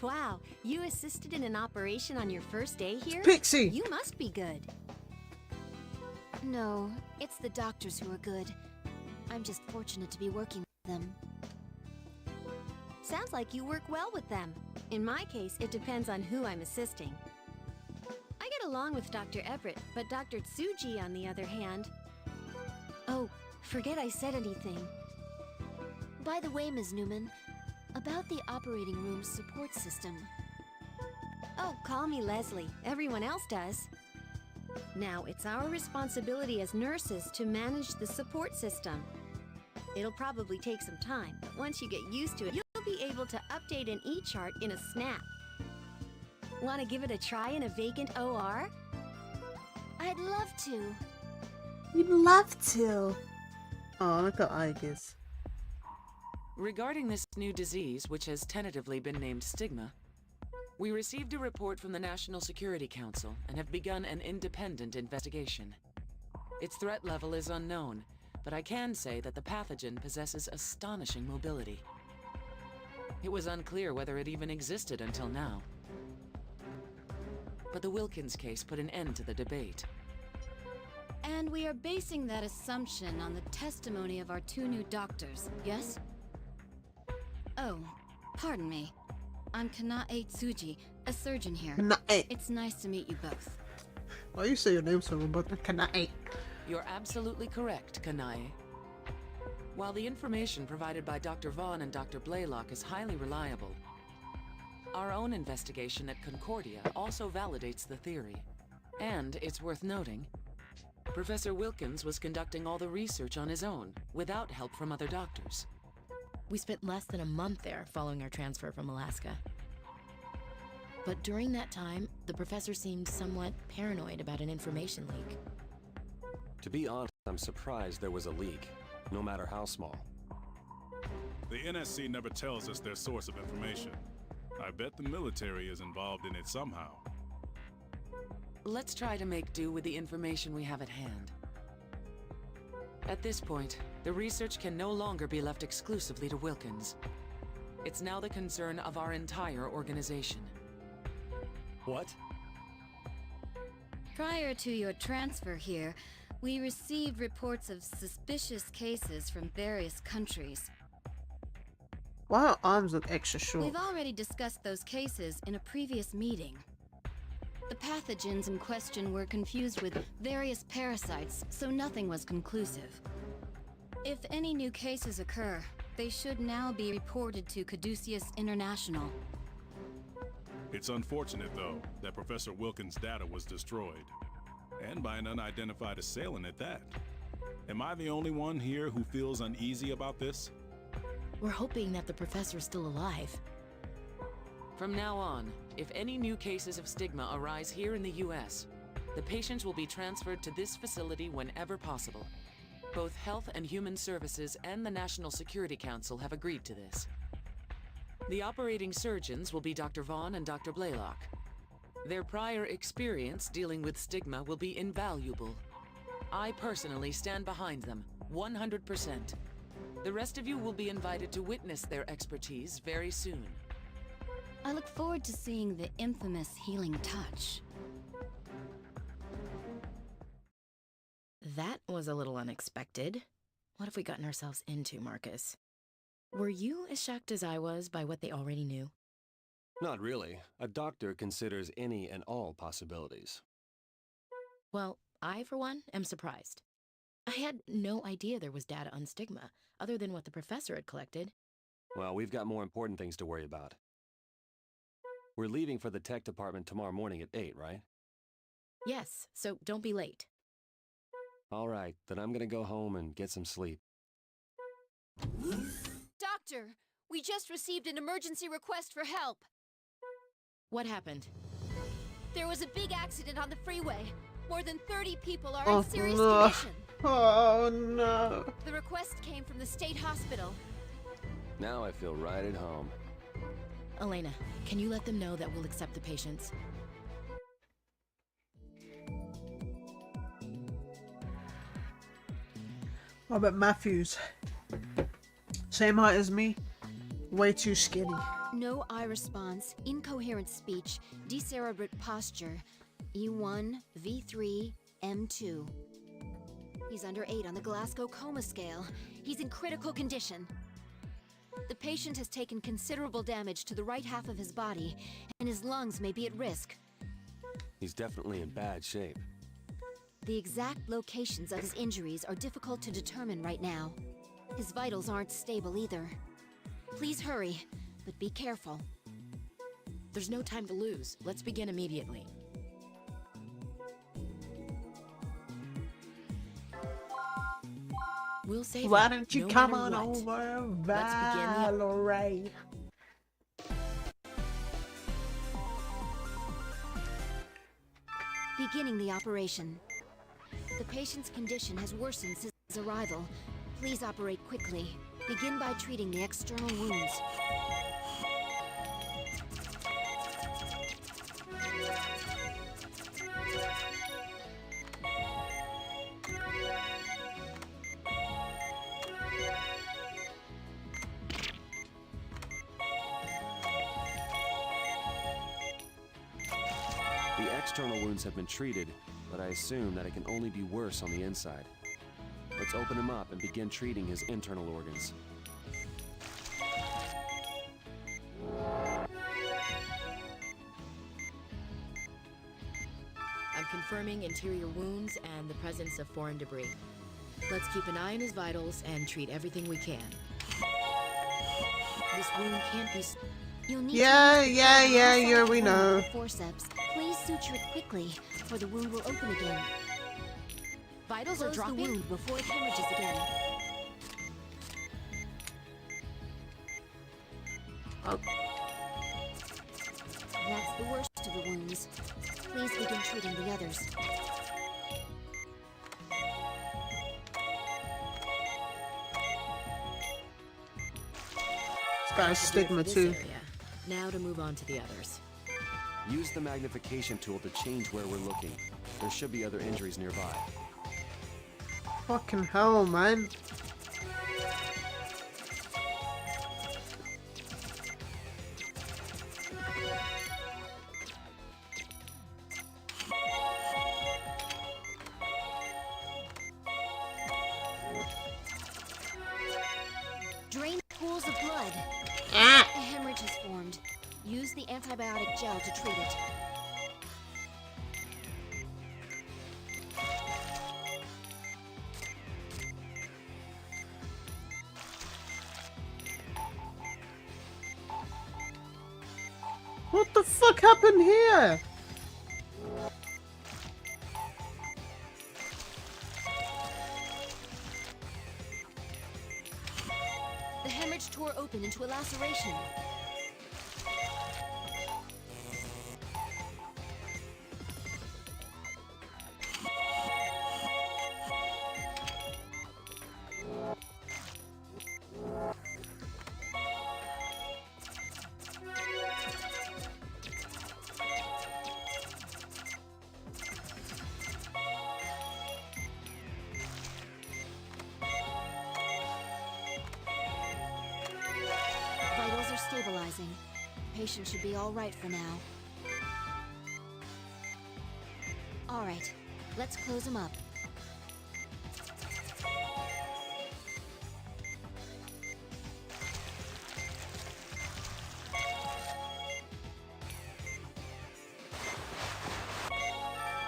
Wow, you assisted in an operation on your first day here? Pixie! You must be good. No, it's the doctors who are good. I'm just fortunate to be working with them. Sounds like you work well with them. In my case, it depends on who I'm assisting. I get along with Dr. Everett, but Dr. Tsuji, on the other hand... Oh, forget I said anything. By the way, Ms. Newman, about the operating room support system. Oh, call me Leslie. Everyone else does. Now, it's our responsibility as nurses to manage the support system. It'll probably take some time, but once you get used to it, you'll be able to update an E-chart in a snap. Want to give it a try in a vacant OR? I'd love to. We'd love to. Oh, look at Igis. Regarding this new disease, which has tentatively been named STIGMA, we received a report from the National Security Council and have begun an independent investigation. Its threat level is unknown, but I can say that the pathogen possesses astonishing mobility. It was unclear whether it even existed until now. But the Wilkins case put an end to the debate. And we are basing that assumption on the testimony of our 2 new doctors, yes? Oh, pardon me. I'm Kanae Tsuji, a surgeon here. Kanae. It's nice to meet you both. Why you say your name so wrong, but Kanae? You're absolutely correct, Kanae. While the information provided by Dr. Vaughn and Dr. Blaylock is highly reliable, our own investigation at Concordia also validates the theory. And it's worth noting, Professor Wilkins was conducting all the research on his own, without help from other doctors. We spent less than a month there following our transfer from Alaska. But during that time, the professor seemed somewhat paranoid about an information leak. To be honest, I'm surprised there was a leak, no matter how small. The NSC never tells us their source of information. I bet the military is involved in it somehow. Let's try to make do with the information we have at hand. At this point, the research can no longer be left exclusively to Wilkins. It's now the concern of our entire organization. What? Prior to your transfer here, we received reports of suspicious cases from various countries. Why are arms look extra short? We've already discussed those cases in a previous meeting. The pathogens in question were confused with various parasites, so nothing was conclusive. If any new cases occur, they should now be reported to Caduceus International. It's unfortunate, though, that Professor Wilkins' data was destroyed. And by an unidentified assailant at that. Am I the only one here who feels uneasy about this? We're hoping that the professor's still alive. From now on, if any new cases of stigma arise here in the US, the patients will be transferred to this facility whenever possible. Both Health and Human Services and the National Security Council have agreed to this. The operating surgeons will be Dr. Vaughn and Dr. Blaylock. Their prior experience dealing with stigma will be invaluable. I personally stand behind them, 100%. The rest of you will be invited to witness their expertise very soon. I look forward to seeing the infamous healing touch. That was a little unexpected. What have we gotten ourselves into, Marcus? Were you as shocked as I was by what they already knew? Not really. A doctor considers any and all possibilities. Well, I, for one, am surprised. I had no idea there was data on stigma, other than what the professor had collected. Well, we've got more important things to worry about. We're leaving for the tech department tomorrow morning at 8, right? Yes, so don't be late. All right, then I'm gonna go home and get some sleep. Doctor, we just received an emergency request for help. What happened? There was a big accident on the freeway. More than 30 people are in serious no. condition. Oh no. The request came from the state hospital. Now I feel right at home. Elena, can you let them know that we'll accept the patients? Robert Matthews. Same height as me. Way too skinny. No eye response, incoherent speech, decerebrate posture, E1, V3, M2. He's under 8 on the Glasgow Coma Scale. He's in critical condition. The patient has taken considerable damage to the right half of his body, and his lungs may be at risk. He's definitely in bad shape. The exact locations of his injuries are difficult to determine right now. His vitals aren't stable either. Please hurry, but be careful. There's no time to lose. Let's begin immediately. We'll save Why him, don't you no come matter on what. over, Let's begin the- Valerie? Beginning the operation. The patient's condition has worsened since his arrival. Please operate quickly. Begin by treating the external wounds. The external wounds have been treated, but I assume that it can only be worse on the inside. Let's open him up and begin treating his internal organs. I'm confirming interior wounds and the presence of foreign debris. Let's keep an eye on his vitals and treat everything we can. This wound can't be... You'll need Yeah, we know. Forceps. Please suture it quickly, or the wound will open again. Vitals Close are dropping? the wound before it hemorrhages again. That's the worst of the wounds. Please begin treating the others. This guy's stigma This too. area. Now to move on to the others. Use the magnification tool to change where we're looking. There should be other injuries nearby. Fucking hell, man. Drain pools of blood. A hemorrhage has formed. Use the antibiotic gel to treat it. What the fuck happened here? The hemorrhage tore open into a laceration. Vitals are stabilizing. Patient should be all right for now. All right, let's close him up.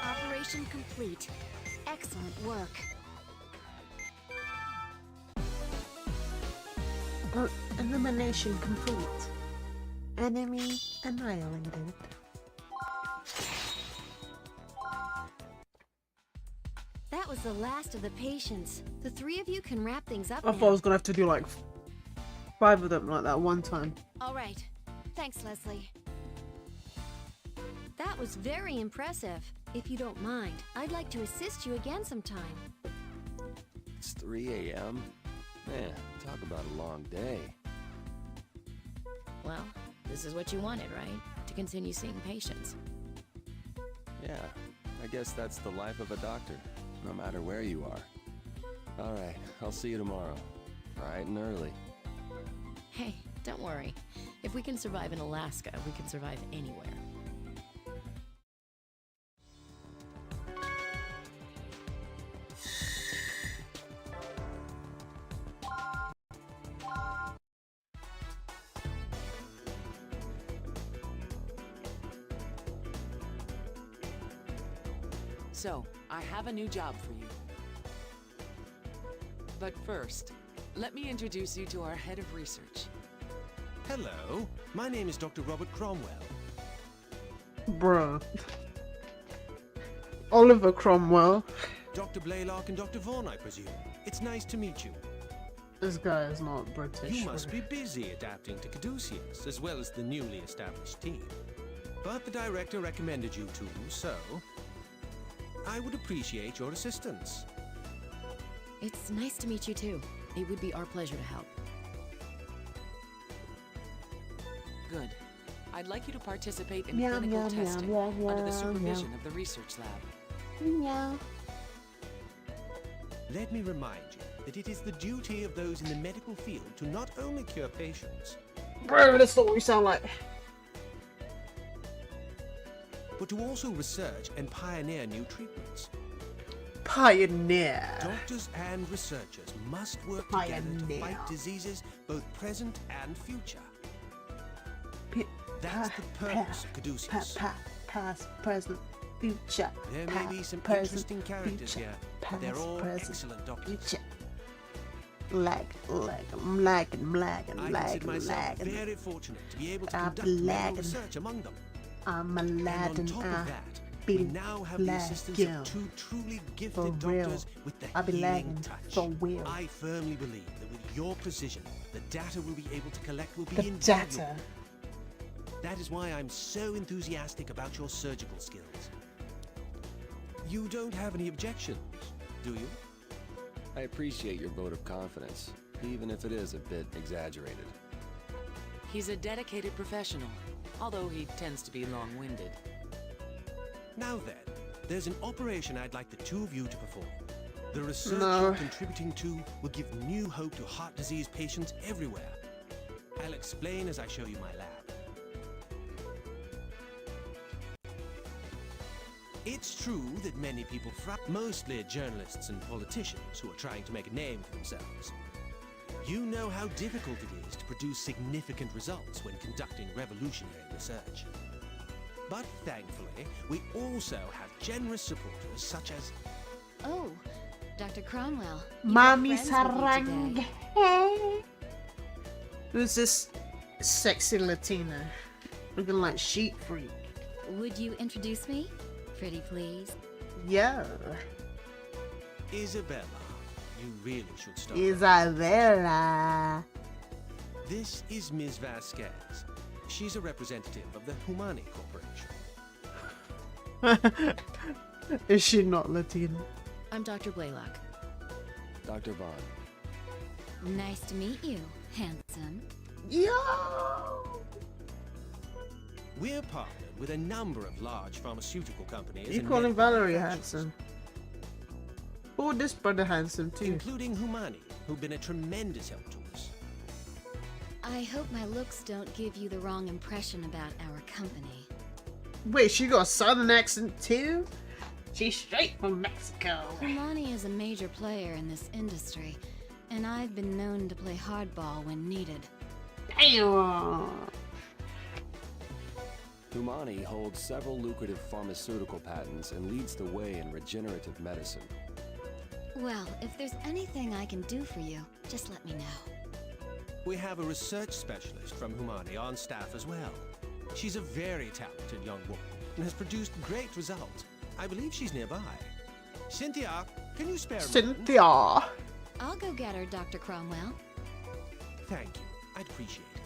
Operation complete. Excellent work. Elimination complete. Enemy annihilated. That was the last of the patients. The three of you can wrap things up I now. thought I was gonna have to do like 5 of them like that one time. All right. Thanks, Leslie. That was very impressive. If you don't mind, I'd like to assist you again sometime. It's 3 a.m. Man, talk about a long day. Well, this is what you wanted, right? To continue seeing patients. Yeah, I guess that's the life of a doctor, no matter where you are. All right, I'll see you tomorrow, bright and early. Hey, don't worry. If we can survive in Alaska, we can survive anywhere. So, I have a new job for you. But first, let me introduce you to our head of research. Hello, my name is Dr. Robert Cromwell. Bruh. Oliver Cromwell. Dr. Blaylock and Dr. Vaughn, I presume. It's nice to meet you. This guy is not British. You must be busy adapting to Caduceus, as well as the newly established team. But the director recommended you two, so I would appreciate your assistance. It's nice to meet you too. It would be our pleasure to help. Good. I'd like you to participate in Meow, clinical meow, meow, testing meow, under the meow, supervision meow. of the research lab. Meow. Let me remind you that it is the duty of those in the medical field to not only cure patients, Bro, that's not what we sound like. but to also research and pioneer new treatments. Pioneer. Doctors and researchers must work together to Pioneer. fight diseases both present and future. That's the purpose of Caduceus. Past, present, future. There may be some present, interesting characters future, here, but they're past, all present, excellent doctors. future. I'm lagging. I consider myself very fortunate to be able to I'm conduct medical lagging. research among them. I'm a And lad on and top I of that, be we now have the assistance lagging. of two truly For gifted real. doctors with the I be healing lagging touch. for real. I firmly believe that with your precision, the data we'll be able to collect will be The invaluable. data. That is why I'm so enthusiastic about your surgical skills. You don't have any objections, do you? I appreciate your vote of confidence, even if it is a bit exaggerated. He's a dedicated professional, although he tends to be long-winded. Now then, there's an operation I'd like the two of you to perform. The research No. you're contributing to will give new hope to heart disease patients everywhere. I'll explain as I show you my lab. It's true that many people mostly journalists and politicians who are trying to make a name for themselves. You know how difficult it is to produce significant results when conducting revolutionary research. But thankfully, we also have generous supporters such as... Oh, Dr. Cromwell. Mommy friends with you today. Sarang. Who's this sexy Latina? Looking like Sheep Freak. Would you introduce me? Pretty please. Yeah. Isabella. You really should stop. Isabella. This is Ms. Vasquez. She's a representative of the Humani Corporation. Is she not Latina? I'm Dr. Blaylock. Dr. Vaughn. Nice to meet you, handsome. Yo! We're partnered with a number of large pharmaceutical companies. You and calling medical Valerie manufacturers, handsome? Oh, this brother handsome too. including Humani, who've been a tremendous help to us. I hope my looks don't give you the wrong impression about our company. Wait, she got a southern accent too? She's straight from Mexico. Humani is a major player in this industry, and I've been known to play hardball when needed. Damn. Humani holds several lucrative pharmaceutical patents and leads the way in regenerative medicine. Well, if there's anything I can do for you, just let me know. We have a research specialist from Humani on staff as well. She's a very talented young woman and has produced great results. I believe she's nearby. Cynthia, can you spare a moment? Cynthia. I'll go get her, Dr. Cromwell. Thank you. I'd appreciate it.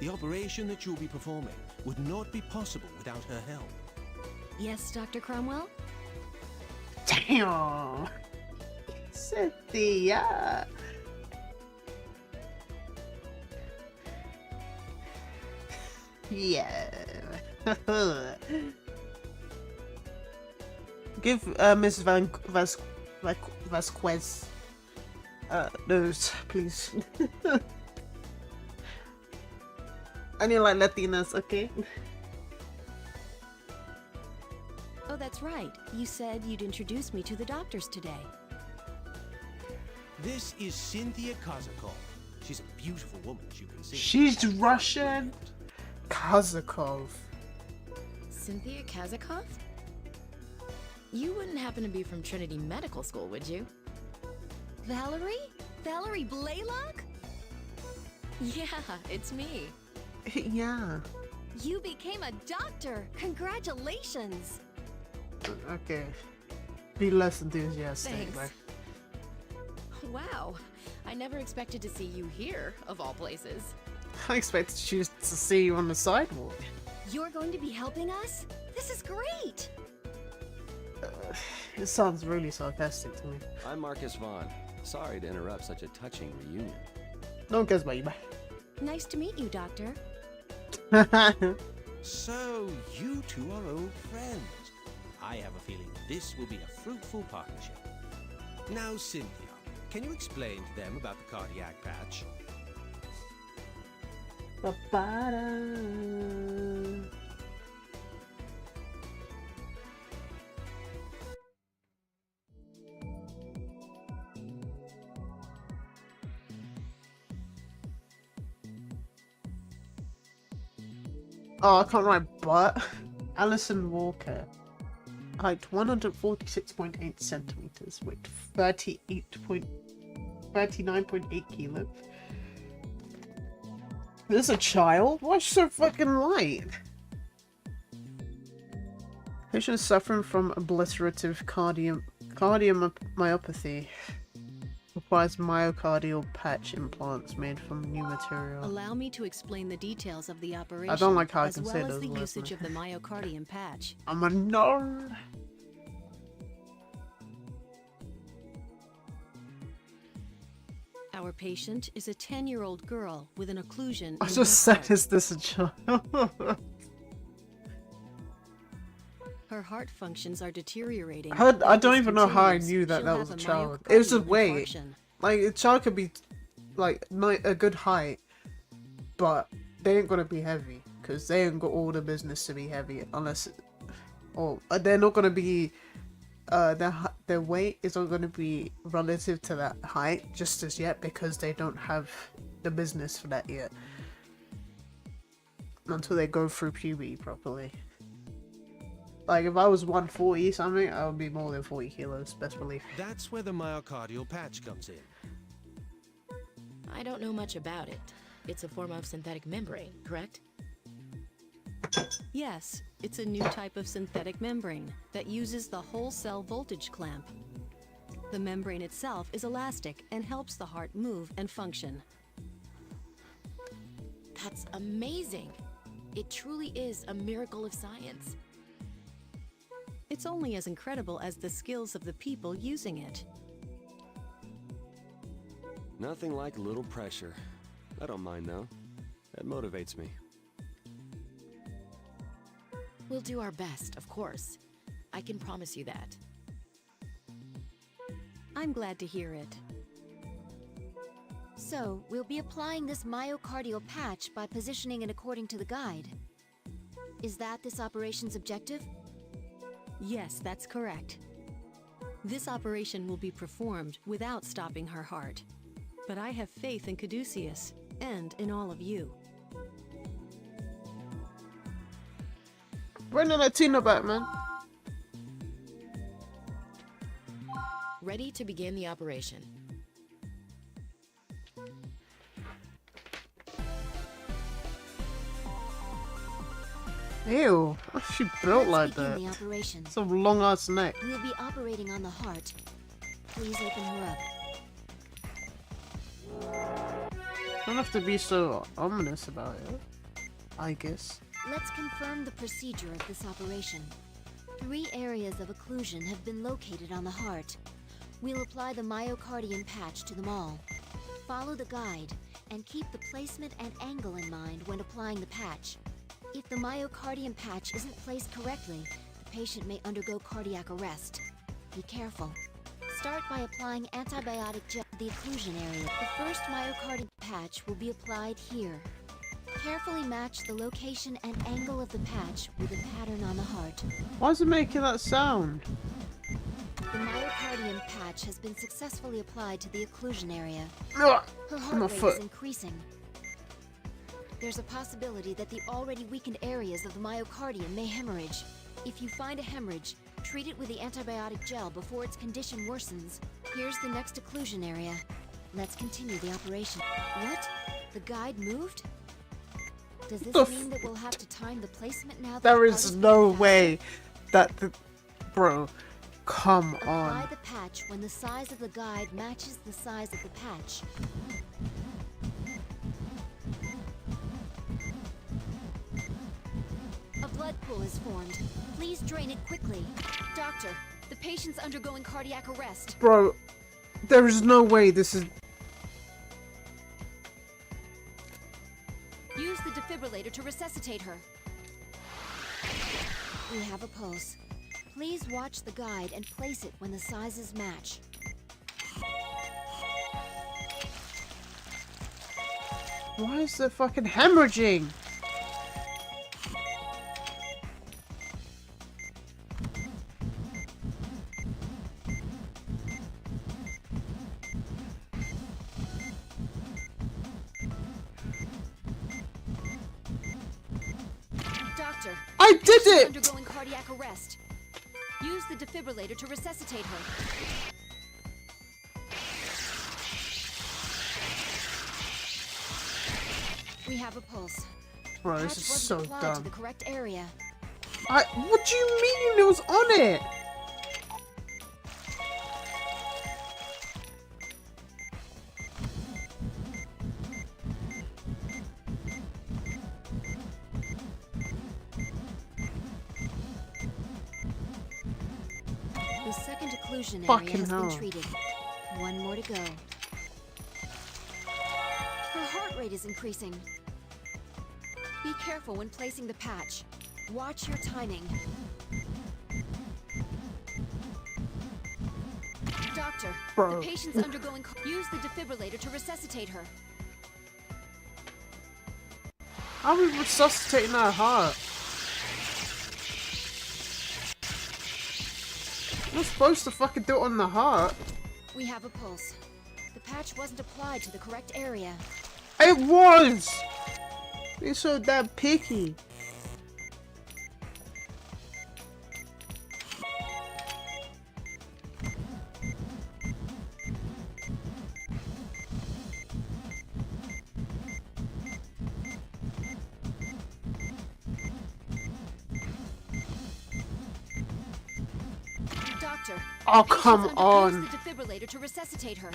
The operation that you'll be performing would not be possible without her help. Yes, Dr. Cromwell? Damn. Cynthia. Yeah. Give Miss Vasquez those, please. I need like Latinas, okay? Oh, that's right. You said you'd introduce me to the doctors today. This is Cynthia Kozakov. She's a beautiful woman, as you can see. She's Russian. Kozakov. Cynthia Kazakov? You wouldn't happen to be from Trinity Medical School, would you? Valerie? Valerie Blaylock? Yeah, it's me. Yeah. You became a doctor! Congratulations! Okay. Be less enthusiastic. Thanks. Like, Wow, I never expected to see you here, of all places. I expected you to see you on the sidewalk. You're going to be helping us? This is great! It sounds really sarcastic to me. I'm Marcus Vaughn. Sorry to interrupt such a touching reunion. No one cares about you, man. Nice to meet you, Doctor. So, you two are old friends. I have a feeling this will be a fruitful partnership. Now, Cynthia, can you explain to them about the cardiac patch? Ba-ba-da. Oh, I can't write but. Alison Walker. Height 146.8 centimeters. Weight 39.8 kilos. This is a child? Why is she so fucking light? Patient suffering from obliterative cardiomyopathy. Requires myocardial patch implants made from new material. Allow me to explain the details of the operation, I don't like how I as can well say as those the words, usage man. of the myocardium patch. I'm a nerd. Our patient is a 10-year-old girl with an occlusion I in just her said, heart. is this a child? Her heart functions are deteriorating. I don't If even know how I continues, knew that she'll that have was a a child. It was just myocardial weight. infarction. Like, a child could be, like, a good height, but they ain't gonna be heavy. Because they ain't got all the business to be heavy, unless... Or they're not gonna be... their weight isn't gonna be relative to that height just as yet, because they don't have the business for that yet. Until they go through puberty properly. Like, if I was 140 something, I would be more than 40 kilos, best belief. That's where the myocardial patch comes in. I don't know much about it. It's a form of synthetic membrane, correct? Yes, it's a new type of synthetic membrane that uses the whole cell voltage clamp. The membrane itself is elastic and helps the heart move and function. That's amazing. It truly is a miracle of science. It's only as incredible as the skills of the people using it. Nothing like a little pressure. I don't mind though. That motivates me. We'll do our best, of course. I can promise you that. I'm glad to hear it. So, we'll be applying this myocardial patch by positioning it according to the guide. Is that this operation's objective? Yes, that's correct. This operation will be performed without stopping her heart. But I have faith in Caduceus and in all of you. Bring the Latina back, man. Ready to begin the operation. Ew, what's she built like Begin that? the operation. Some long ass neck. We'll be operating on the heart. Please open her up. Don't have to be so ominous about it, I guess. Let's confirm the procedure of this operation. 3 areas of occlusion have been located on the heart. We'll apply the myocardium patch to them all. Follow the guide and keep the placement and angle in mind when applying the patch. If the myocardium patch isn't placed correctly, the patient may undergo cardiac arrest. Be careful. Start by applying antibiotic gel to the occlusion area. The first myocardium patch will be applied here. Carefully match the location and angle of the patch with the pattern on the heart. Why is it making that sound? The myocardium patch has been successfully applied to the occlusion area. Ugh, Her my heart rate foot. is increasing. There's a possibility that the already weakened areas of the myocardium may hemorrhage. If you find a hemorrhage, treat it with the antibiotic gel before its condition worsens. Here's the next occlusion area. Let's continue the operation. What? The guide moved? Does The this mean that we'll have to time the placement now that There the is heart no beating way that the... Bro, come Apply on. the patch when the size of the guide matches the size of the patch. A blood pool is formed. Please drain it quickly. Doctor, the patient's undergoing cardiac arrest. Bro, There is no way this is... Use the defibrillator to resuscitate her. We have a pulse. Please watch the guide and place it when the sizes match. Why is there fucking hemorrhaging? Doctor, I did it! Undergoing cardiac arrest. Use the defibrillator to resuscitate her. We have a pulse. Bro, Patch this is wasn't so applied to dumb. the correct area. What do you mean it was on it? The second occlusion area Fucking has hell. been treated. One more to go. Her heart rate is increasing. Be careful when placing the patch. Watch your timing. Doctor, Bro. the patient's undergoing... Use the defibrillator to resuscitate her. How are we resuscitating her heart? We're supposed to fucking do it on the heart. We have a pulse. The patch wasn't applied to the correct area. It was! You're so damn picky. Doctor, Oh, the patient's come on. Use the defibrillator to resuscitate her.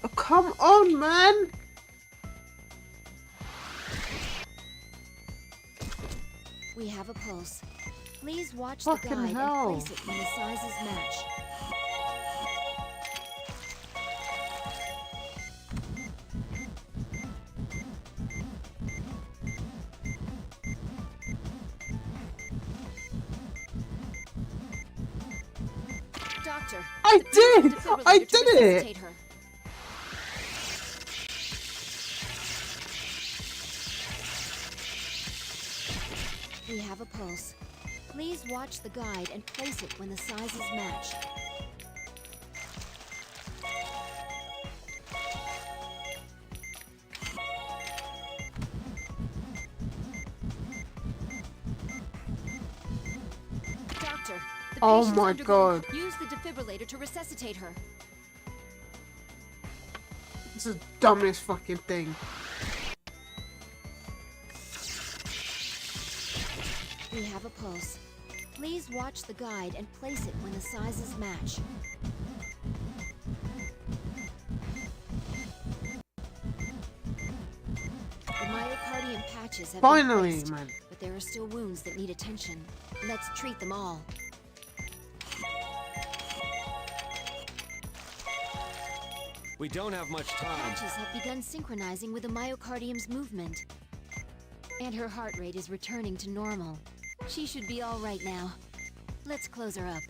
Oh, come on, man! We have a pulse. Please watch Fucking the guide hell. and place it when the sizes match. Doctor, I did! use the I defibrillator to did it! resuscitate her. We have a pulse. Please watch the guide and place it when the sizes match. Doctor, the Oh patient's my undergoing- God. Use the defibrillator to resuscitate her. This is the dumbest fucking thing. We have a pulse. Please watch the guide and place it when the sizes match. The myocardium patches have Finally, been placed, man. but there are still wounds that need attention. Let's treat them all. We don't have much time. Patches have begun synchronizing with the myocardium's movement. And her heart rate is returning to normal. She should be all right now. Let's close her up.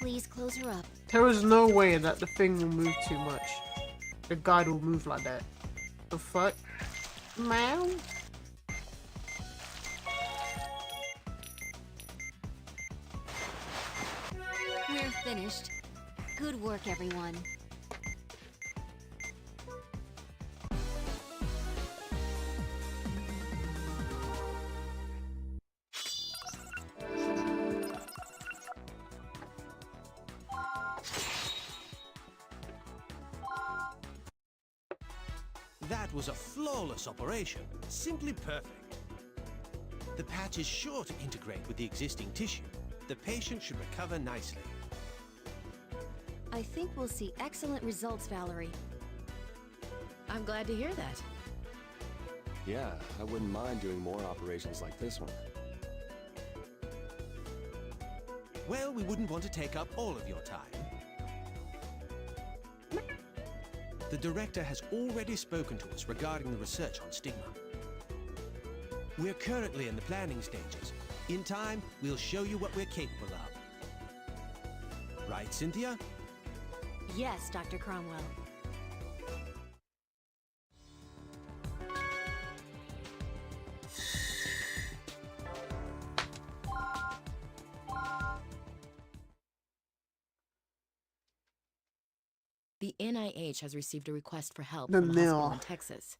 Please close her up. There is no way that the thing will move too much. The guide will move like that. The fuck? Meow? We're finished. Good work, everyone. That was a flawless operation. Simply perfect. The patch is sure to integrate with the existing tissue. The patient should recover nicely. I think we'll see excellent results, Valerie. I'm glad to hear that. Yeah, I wouldn't mind doing more operations like this one. Well, we wouldn't want to take up all of your time. The director has already spoken to us regarding the research on stigma. We're currently in the planning stages. In time, we'll show you what we're capable of. Right, Cynthia? Yes, Dr. Cromwell. The NIH has received a request for help The from a hospital mill. in Texas.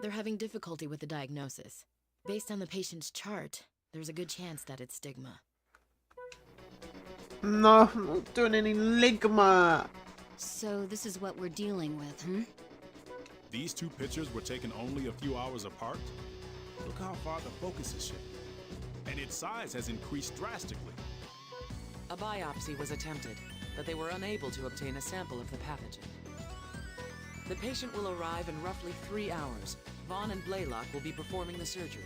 They're having difficulty with the diagnosis. Based on the patient's chart, there's a good chance that it's stigma. No, I'm not doing any ligma. So this is what we're dealing with, hmm? These two pictures were taken only a few hours apart. Look how far the focus is shifting. And its size has increased drastically. A biopsy was attempted, but they were unable to obtain a sample of the pathogen. The patient will arrive in roughly 3 hours. Vaughn and Blaylock will be performing the surgery.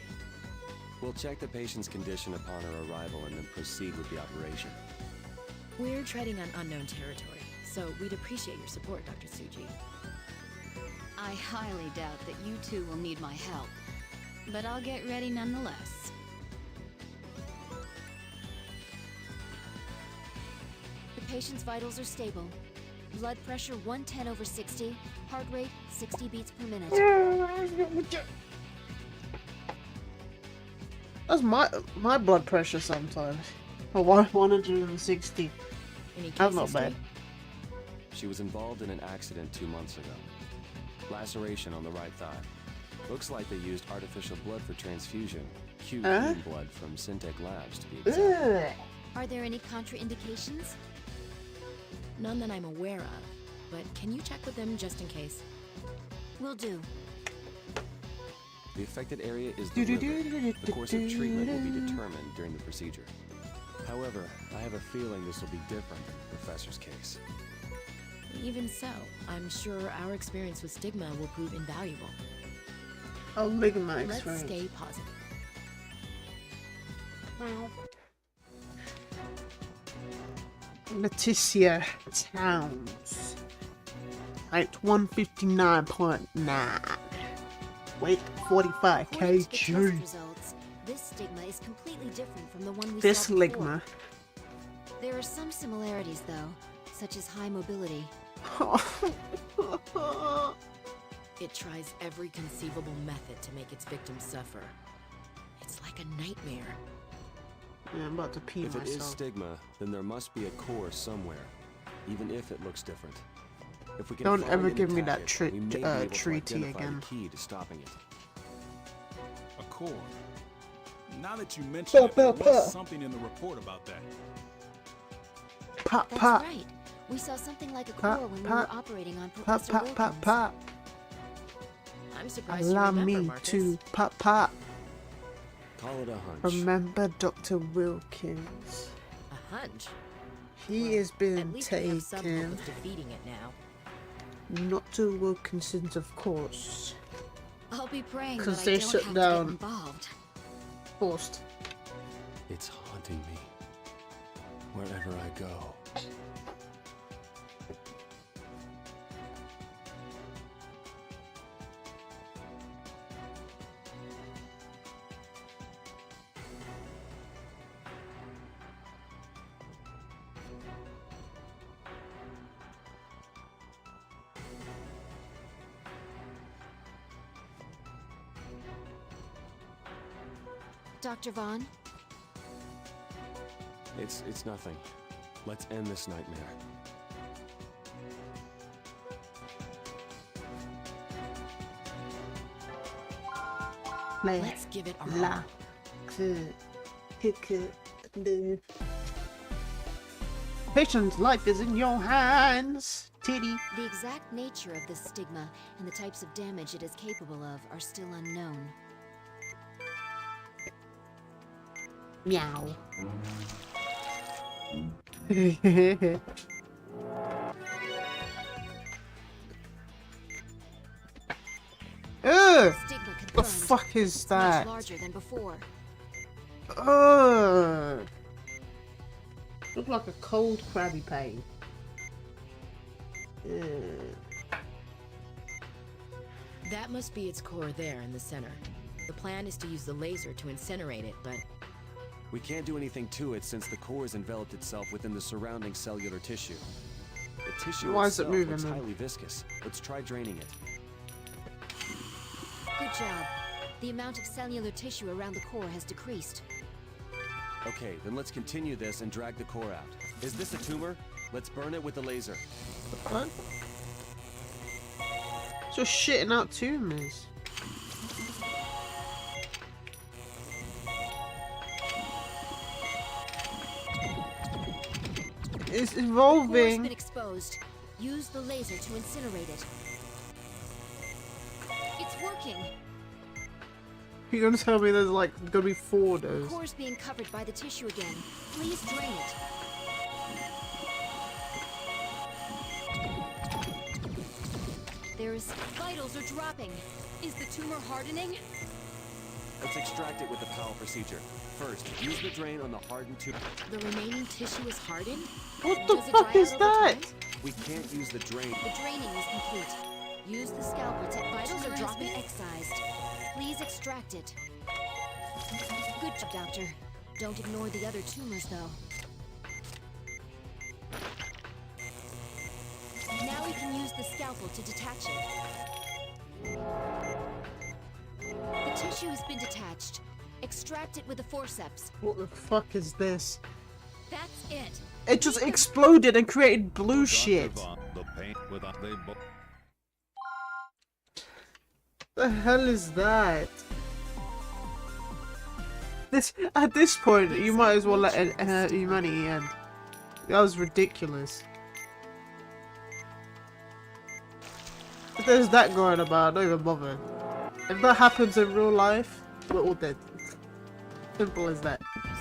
We'll check the patient's condition upon her arrival and then proceed with the operation. We're treading on unknown territory, so we'd appreciate your support, Dr. Tsuji. I highly doubt that you two will need my help, but I'll get ready nonetheless. The patient's vitals are stable. Blood pressure 110/60, heart rate 60 beats per minute. That's my blood pressure sometimes. Oh, 160. Any That's not cases, bad. Steve? She was involved in an accident 2 months ago. Laceration on the right thigh. Looks like they used artificial blood for transfusion. QE blood from Syntec Labs, to be exact. Are there any contraindications? None that I'm aware of, but can you check with them just in case? Will do. The affected area is the liver. The course of treatment will be determined during the procedure. However, I have a feeling this will be different than the professor's case. Even so, I'm sure our experience with stigma will prove invaluable. Oh, ligma Let's experience. stay positive. Leticia Towns. Height 159.9. Weight 45 According to the test kg. results, this stigma is completely different from the one we This saw before. ligma. There are some similarities, though, such as high mobility. It tries every conceivable method to make its victims suffer. It's like a nightmare. Yeah, I'm about to pee If it is myself. stigma, then there must be a core somewhere, even if it looks different. If we can Don't find ever and give me attack that it, we may be able to treaty identify again. the key to stopping it. A core. Now that you mention it, there Pop. was something in the report about that. Pop, That's pop. right. We saw something like a Pop, core when we pop. were operating on Pop, Professor pop, Wilkins. pop, pop. I'm surprised you Allow remember, me Marcus. to pop, pop. Call it a hunch. Remember Dr. Wilkins. A hunch? He has been At least we have some hope taken. of defeating it now. Dr. Wilkinson's, of course. I'll be praying that 'Cause I they don't shut have down. to get involved. Forced. It's haunting me. Wherever I go. Dr. Vaughn, It's nothing. Let's end this nightmare. Let's give it our La. all. Patient's life is in your hands. Titty. the exact nature of this stigma and the types of damage it is capable of are still unknown. Meow. Ugh! Stigma The confirmed. fuck is It's that? much larger than before. Look like a cold Krabby Patty. That must be its core there in the center. The plan is to use the laser to incinerate it, but We can't do anything to it since the core has enveloped itself within the surrounding cellular tissue. The tissue Why is it itself moving looks then? highly viscous. Let's try draining it. Good job. The amount of cellular tissue around the core has decreased. Okay, then let's continue this and drag the core out. Is this a tumor? Let's burn it with the laser. What? Just shitting out tumors. It's The core's evolving. been exposed. Use the laser to incinerate it. It's working. You're gonna tell me there's like gonna be 4 of The those. core's being covered by the tissue again. Please drain it. There's vitals are dropping. Is the tumor hardening? Let's extract it with the Powell procedure. First, use the drain on the hardened tumor. the remaining tissue is hardened? What the Does it fuck dry is out over that? time? We can't use the drain. The draining is complete. Use the scalpel to vitals are dropping excised. Please extract it. Good job, Doctor. Don't ignore the other tumors, though. Now we can use the scalpel to detach it. The tissue has been detached. Extract it with a forceps. What the fuck is this? That's it. It just exploded and created blue shit. The paint without they The hell is that? This at this point, you might as well let humanity end. That was ridiculous. If there's that going about, don't even bother. If that happens in real life, we're all dead. Simple as that.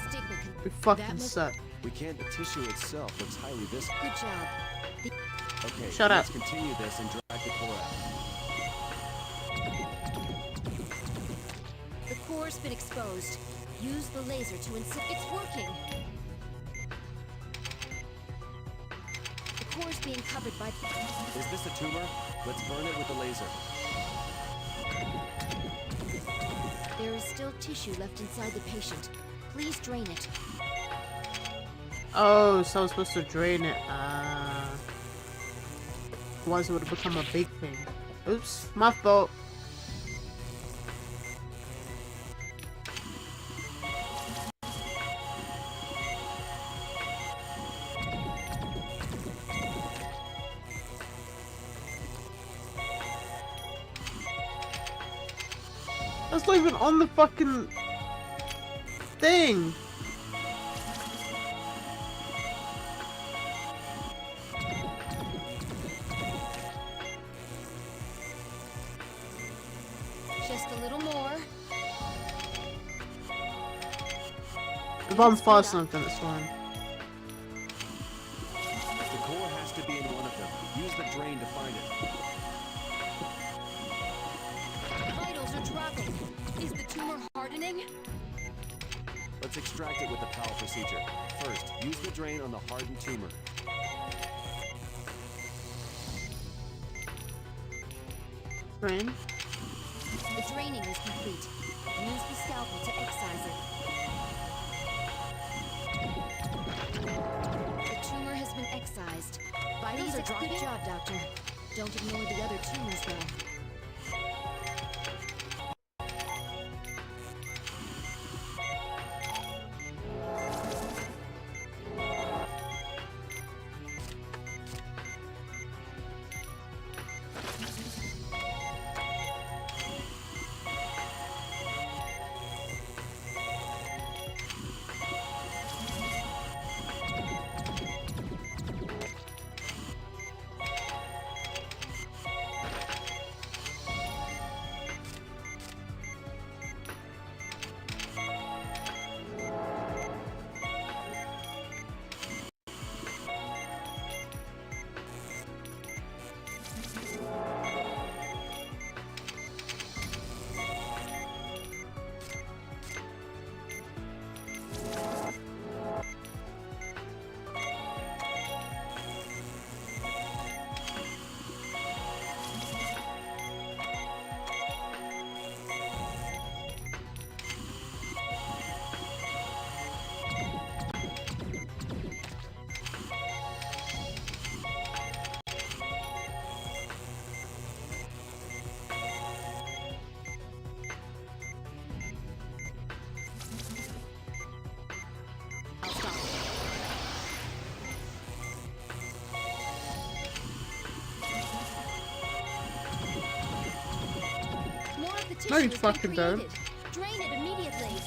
Stigma can... We fucking suck. We can't. The tissue itself looks highly viscous. Good job. Okay, Shut let's up. continue this and drag the core out. The core's been exposed. Use the laser to incinerate. It's working. The core's being covered by... Is this a tumor? Let's burn it with the laser. There is still tissue left inside the patient. Please drain it. Oh, so I was supposed to drain it. Otherwise it would have become a big thing. Oops, my fault. That's not even on the fucking thing. Just a little more. If I'm fast enough, then it's fine. The core has to be in one of them. Use the drain to find it. Vitals are dropping. Is the tumor hardening? Let's extract it with the Powell procedure. First, use the drain on the hardened tumor. Drain. The draining is complete. Use the scalpel to excise it. The tumor has been excised. Vitals are dropping. Good job, Doctor. Don't ignore the other tumors, though. No, you has been fucking don't. created. Drain it immediately.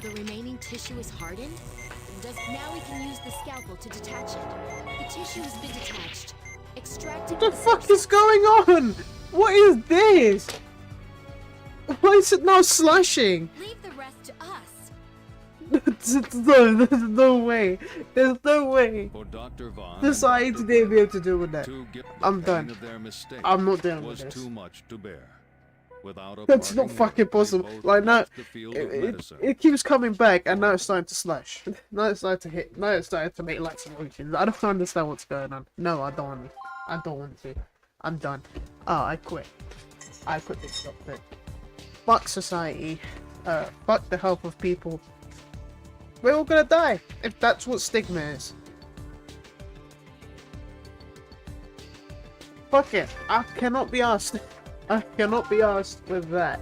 The remaining tissue is hardened? Now we can use the scalpel to detach it. The tissue has been detached. Extract it. What the fuck is going on? What is this? Why is it now slashing? Leave the rest to us. No, there's no way. There's no way. For Dr. Vaughn The science they be able to do with that. to get I'm the done. pain of their mistake I'm not dealing was with this. too much to bear. Without a That's not parting fucking word, they possible. both Like now, left the field of medicine. it keeps coming back, and now it's starting to slash. Now it's starting to hit. Now it's starting to make lights and motions. I don't understand what's going on. No, I don't want to. I don't want to. I'm done. Oh, I quit. I quit this stuff thing. Fuck society. Fuck the health of people. We're all gonna die if that's what stigma is. Fuck it. I cannot be asked. I cannot be asked with that.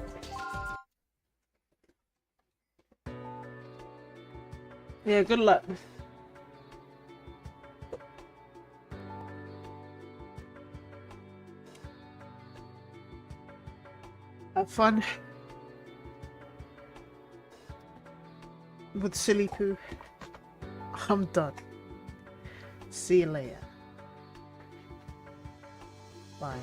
Yeah, good luck. Have fun with silly poo. I'm done. See you later. Bye.